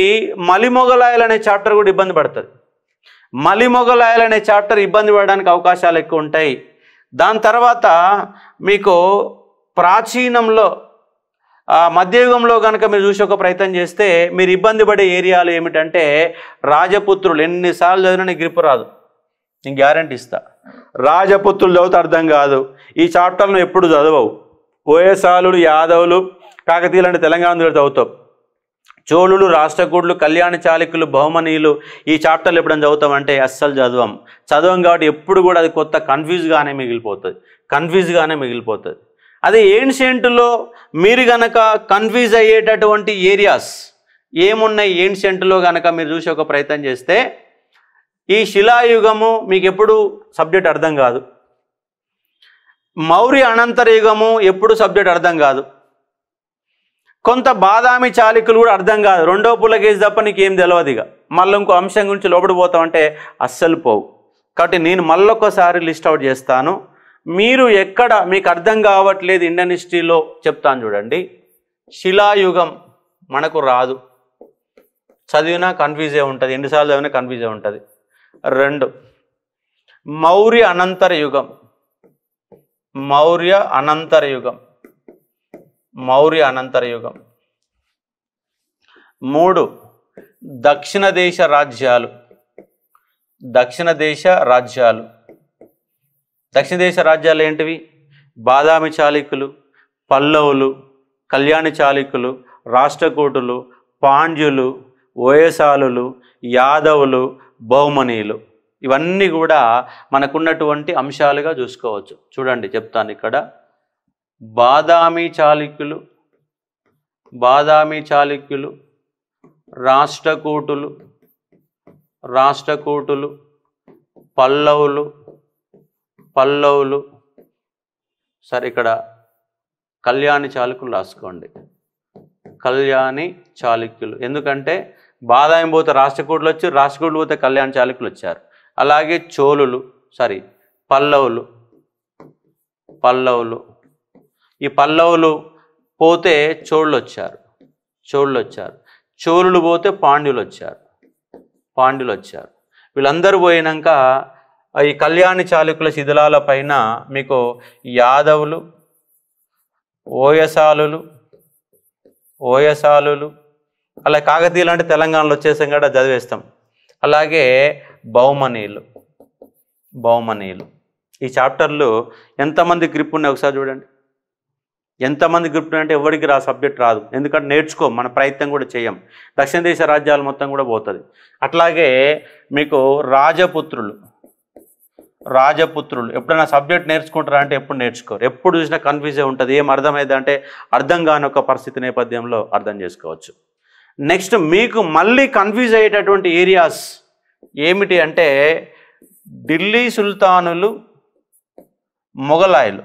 మలిమొగలాయలు అనే చాప్టర్ కూడా ఇబ్బంది పడుతుంది. మలిమొగలాయలు అనే చాప్టర్ ఇబ్బంది పడడానికి అవకాశాలు ఎక్కువ ఉంటాయి. దాని తర్వాత మీకు ప్రాచీనంలో మధ్యయుగంలో కనుక మీరు చూసే ఒక ప్రయత్నం చేస్తే మీరు ఇబ్బంది పడే ఏరియాలు ఏమిటంటే రాజపుత్రులు. ఎన్నిసార్లు చదివినా నీకు గ్రిప్ రాదు, నేను గ్యారంటీ ఇస్తా. రాజపుత్రులు చదివితే అర్థం కాదు. ఈ చాప్టర్ను ఎప్పుడు చదవవు. ఓయసాలులు, యాదవులు, కాకతీయులు అంటే తెలంగాణ చదువుతావు. చోళులు, రాష్ట్రకూటులు, కళ్యాణ చాళుక్యులు, బహుమనీయులు ఈ చాప్టర్లు ఎప్పుడైనా చదువుతామంటే అస్సలు చదవం కాబట్టి ఎప్పుడు కూడా అది కొత్త కన్ఫ్యూజ్గానే మిగిలిపోతుంది. అదే ఏన్షియంట్లో మీరు గనక కన్ఫ్యూజ్ అయ్యేటటువంటి ఏరియాస్ ఏమున్నాయి, ఏన్షియంట్లో కనుక మీరు చూసి ఒక ప్రయత్నం చేస్తే ఈ శిలాయుగము మీకు ఎప్పుడు సబ్జెక్ట్ అర్థం కాదు. మౌర్య అనంతర యుగము ఎప్పుడు సబ్జెక్ట్ అర్థం కాదు. కొంత బాదామి చాళుక్యులు కూడా అర్థం కాదు. రెండో పులకేసి తప్ప నీకేం తెలియదు. ఇక మళ్ళీ ఇంకో అంశం గురించి లోపడి పోతామంటే అస్సలు పోవు. కాబట్టి నేను మళ్ళొక్కసారి లిస్ట్ అవుట్ చేస్తాను. మీరు ఎక్కడ మీకు అర్థం కావట్లేదు ఇండియన్ హిస్టరీలో చెప్తాను చూడండి. శిలాయుగం మనకు రాదు, చదివినా కన్ఫ్యూజే ఉంటుంది, ఎన్నిసార్లు చదివినా కన్ఫ్యూజే ఉంటుంది. 2 మౌర్య అనంతర యుగం. 3 దక్షిణ దేశ రాజ్యాలు. దక్షిణ దేశ రాజ్యాలు ఏంటివి? బాదామి చాళుక్యులు, పల్లవులు, కళ్యాణి చాళుక్యులు, రాష్ట్రకూటులు, పాండ్యులు, ఓయసాలులు, యాదవులు, బహుమనీయులు. ఇవన్నీ కూడా మనకున్నటువంటి అంశాలుగా చూసుకోవచ్చు. చూడండి చెప్తాను ఇక్కడ. బాదామి చాళుక్యులు, రాష్ట్రకూటులు, పల్లవులు. సరే ఇక్కడ కళ్యాణి చాళుక్యులు రాసుకోండి. కళ్యాణి చాళుక్యులు ఎందుకంటే బాదామి పోతే రాష్ట్రకూటులు వచ్చి, రాష్ట్రకూటులు పోతే కళ్యాణ చాళుక్యులు వచ్చారు. అలాగే పల్లవులు. ఈ పల్లవులు పోతే చోళులు వచ్చారు. చోళులు పోతే పాండ్యులు వచ్చారు. వీళ్ళందరూ పోయినాక ఈ కళ్యాణి చాళుక్యుల శిథిలాల పైన మీకు యాదవులు, ఓయసాలులు, అలా కాకతీయులు అంటే తెలంగాణలో వచ్చేసాం కూడా చదివేస్తాం. అలాగే బహుమనీయులు. ఈ చాప్టర్లు ఎంతమంది గ్రిప్ ఉన్నాయి ఒకసారి చూడండి. ఎంతమంది గ్రిప్ అంటే ఎవరికి సబ్జెక్ట్ రాదు, ఎందుకంటే నేర్చుకో, మన ప్రయత్నం కూడా చేయం. దక్షిణ దేశ రాజ్యాలు మొత్తం కూడా పోతుంది. అట్లాగే మీకు రాజపుత్రులు ఎప్పుడైనా సబ్జెక్ట్ నేర్చుకుంటారా అంటే ఎప్పుడు నేర్చుకోరు. ఎప్పుడు చూసినా కన్ఫ్యూజే ఉంటుంది. ఏం అర్థమైంది అంటే అర్థం కాని ఒక పరిస్థితి నేపథ్యంలో అర్థం చేసుకోవచ్చు. నెక్స్ట్ మీకు మళ్ళీ కన్ఫ్యూజ్ అయ్యేటటువంటి ఏరియాస్ ఏమిటి అంటే ఢిల్లీ సుల్తానులు, మొఘలాయులు.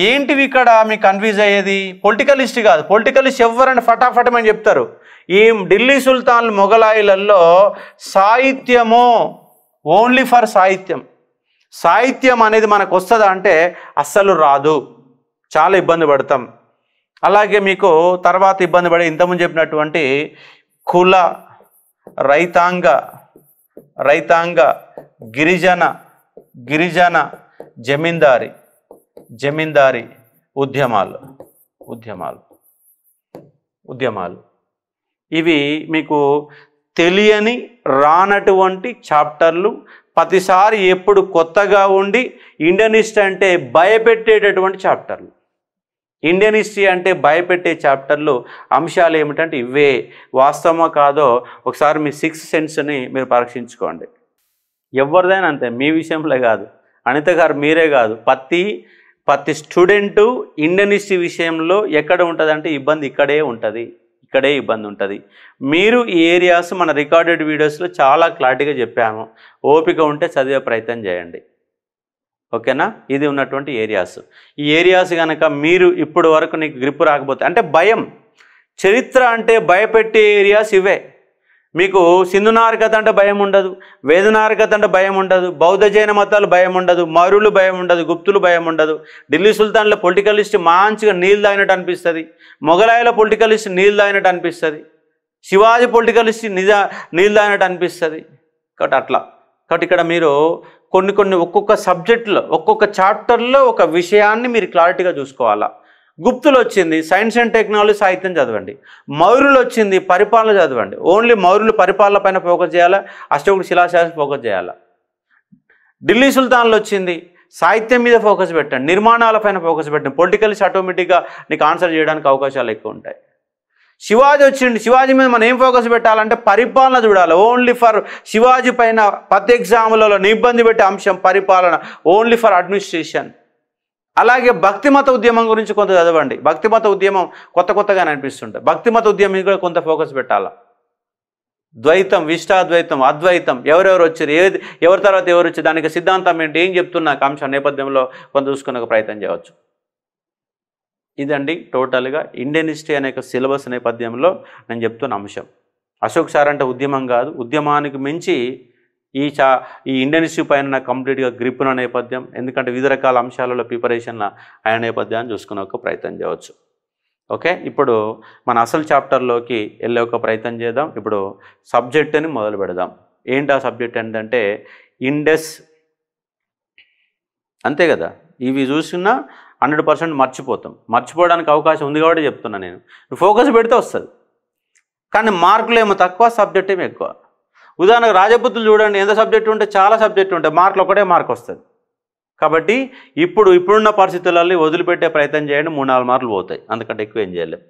ఏంటివి ఇక్కడ మీకు కన్ఫ్యూజ్ అయ్యేది? పొలిటికల్ హిస్టరీ కాదు. పొలిటికల్ హిస్టరీ ఎవరని ఫటాఫటమని చెప్తారు. ఈ ఢిల్లీ సుల్తాన్లు, మొఘలాయులలో సాహిత్యము ఓన్లీ ఫర్ సాహిత్యం అనేది మనకు వస్తుందా అంటే అస్సలు రాదు, చాలా ఇబ్బంది పడతాం. అలాగే మీకు తర్వాత ఇబ్బంది పడే ఇంతకుముందు చెప్పినటువంటి కుల, రైతాంగ, గిరిజన, జమీందారీ ఉద్యమాలు ఇవి మీకు తెలియని రానటువంటి చాప్టర్లు. ప్రతిసారి ఎప్పుడు కొత్తగా ఉండి ఇండియన్ హిస్టరీ అంటే భయపెట్టేటటువంటి చాప్టర్లు. ఇండియన్ హిస్టరీ అంటే భయపెట్టే చాప్టర్లు అంశాలు ఏమిటంటే ఇవే. వాస్తవమో కాదో ఒకసారి మీ 6th సెన్స్ని మీరు పరీక్షించుకోండి. ఎవరిదైనా అంతే, మీ విషయంలో కాదు, అనిత గారు మీరే కాదు, ప్రతి స్టూడెంటు ఇండియన్ హిస్టరీ విషయంలో ఎక్కడ ఉంటుందంటే ఇబ్బంది ఇక్కడే ఉంటుంది, ఇక్కడే ఇబ్బంది ఉంటుంది. మీరు ఈ ఏరియాస్ మన రికార్డెడ్ వీడియోస్లో చాలా క్లారిటీగా చెప్పాము. ఓపిక ఉంటే చదివే ప్రయత్నం చేయండి. ఓకేనా? ఇది ఉన్నటువంటి ఏరియాస్. ఈ ఏరియాస్ కనుక మీరు ఇప్పుడు వరకు నీకు గ్రిప్ రాకపోతే, అంటే భయం, చరిత్ర అంటే భయపెట్టే ఏరియాస్ ఇవే. మీకు సింధు నాగరికత అంటే భయం ఉండదు, వేద నాగరికత అంటే భయం ఉండదు, బౌద్ధ జైన మతాలు భయం ఉండదు, మౌర్యులు భయం ఉండదు, గుప్తులు భయం ఉండదు, ఢిల్లీ సుల్తాన్ల పొలిటికల్ హిస్టరీ మంచిగా నీళ్ళు తాగినట్టు అనిపిస్తుంది, మొఘలాయుల పొలిటికల్ హిస్టరీ నీళ్ళు తాగినట్టు అనిపిస్తుంది, శివాజీ పొలిటికల్ హిస్టరీ నీళ్ళు తాగినట్టు అనిపిస్తుంది. కాబట్టి ఇక్కడ మీరు కొన్ని ఒక్కొక్క సబ్జెక్టులో ఒక్కొక్క చాప్టర్లో ఒక విషయాన్ని మీరు క్లారిటీగా చూసుకోవాలా. గుప్తులు వచ్చింది సైన్స్ అండ్ టెక్నాలజీ సాహిత్యం చదవండి, మౌర్యులు వచ్చింది పరిపాలన చదవండి, ఓన్లీ మౌర్యులు పరిపాలన పైన ఫోకస్ చేయాలా, అష్టోకుడు శిలాశాసనం ఫోకస్ చేయాలా. ఢిల్లీ సుల్తాన్లు వచ్చింది సాహిత్యం మీద ఫోకస్ పెట్టండి, నిర్మాణాల పైన ఫోకస్ పెట్టండి, పొలిటికల్స్ ఆటోమేటిక్గా నీకు ఆన్సర్ చేయడానికి అవకాశాలు ఎక్కువ ఉంటాయి. శివాజీ వచ్చింది, శివాజీ మీద మనం ఏం ఫోకస్ పెట్టాలంటే పరిపాలన చూడాలి. ఓన్లీ ఫర్ శివాజీ పైన ప్రతి ఎగ్జాములలో ఇబ్బంది పెట్టే అంశం పరిపాలన, ఓన్లీ ఫర్ అడ్మినిస్ట్రేషన్. అలాగే భక్తిమత ఉద్యమం గురించి కొంత చదవండి, భక్తిమత ఉద్యమం కొత్తగా అనిపిస్తుంటుంది, భక్తిమత ఉద్యమం కూడా కొంత ఫోకస్ పెట్టాలా. ద్వైతం, విశిష్టాద్వైతం, అద్వైతం, ఎవరెవరు వచ్చారు, ఎవరి తర్వాత ఎవరు వచ్చారు, దానికి సిద్ధాంతం ఏంటి, ఏం చెప్తున్నా అంశం నేపథ్యంలో కొంత చూసుకునే ప్రయత్నం చేయవచ్చు. ఇదండి టోటల్గా ఇండియన్ హిస్టరీ అనే సిలబస్ నేపథ్యంలో నేను చెప్తున్న అంశం. అశోక్ సార్ అంటే ఉద్యమం కాదు, ఉద్యమానికి మించి ఈ ఇండియన్ హిస్టరీ పైన నాకు కంప్లీట్గా గ్రిప్ ఉన్న నేపథ్యం. ఎందుకంటే వివిధ రకాల అంశాలలో ప్రిపరేషన్ అయిన నేపథ్యాన్ని చూసుకునే ఒక ప్రయత్నం చేయవచ్చు. ఓకే, ఇప్పుడు మన అసలు చాప్టర్లోకి వెళ్ళే ఒక ప్రయత్నం చేద్దాం. ఇప్పుడు సబ్జెక్ట్ని మొదలు పెడదాం. ఏంటి ఆ సబ్జెక్ట్ ఏంటంటే ఇండస్. అంతే కదా, ఇవి చూసినా 100% మర్చిపోవడానికి అవకాశం ఉంది కాబట్టి చెప్తున్నా నేను. ఫోకస్ పెడితే వస్తుంది, కానీ మార్కులు ఏమో తక్కువ, సబ్జెక్ట్ ఏమో ఎక్కువ. ఉదాహరణకు రాజపుత్రులు చూడండి, ఎంత సబ్జెక్టు ఉంటే చాలా సబ్జెక్టు ఉంటాయి, మార్కులు ఒకటే మార్క్ వస్తుంది. కాబట్టి ఇప్పుడున్న పరిస్థితులలో వదిలిపెట్టే ప్రయత్నం చేయండి, 3-4 మార్కులు పోతాయి, అందుకంటే ఎక్కువ ఏం చేయలేం.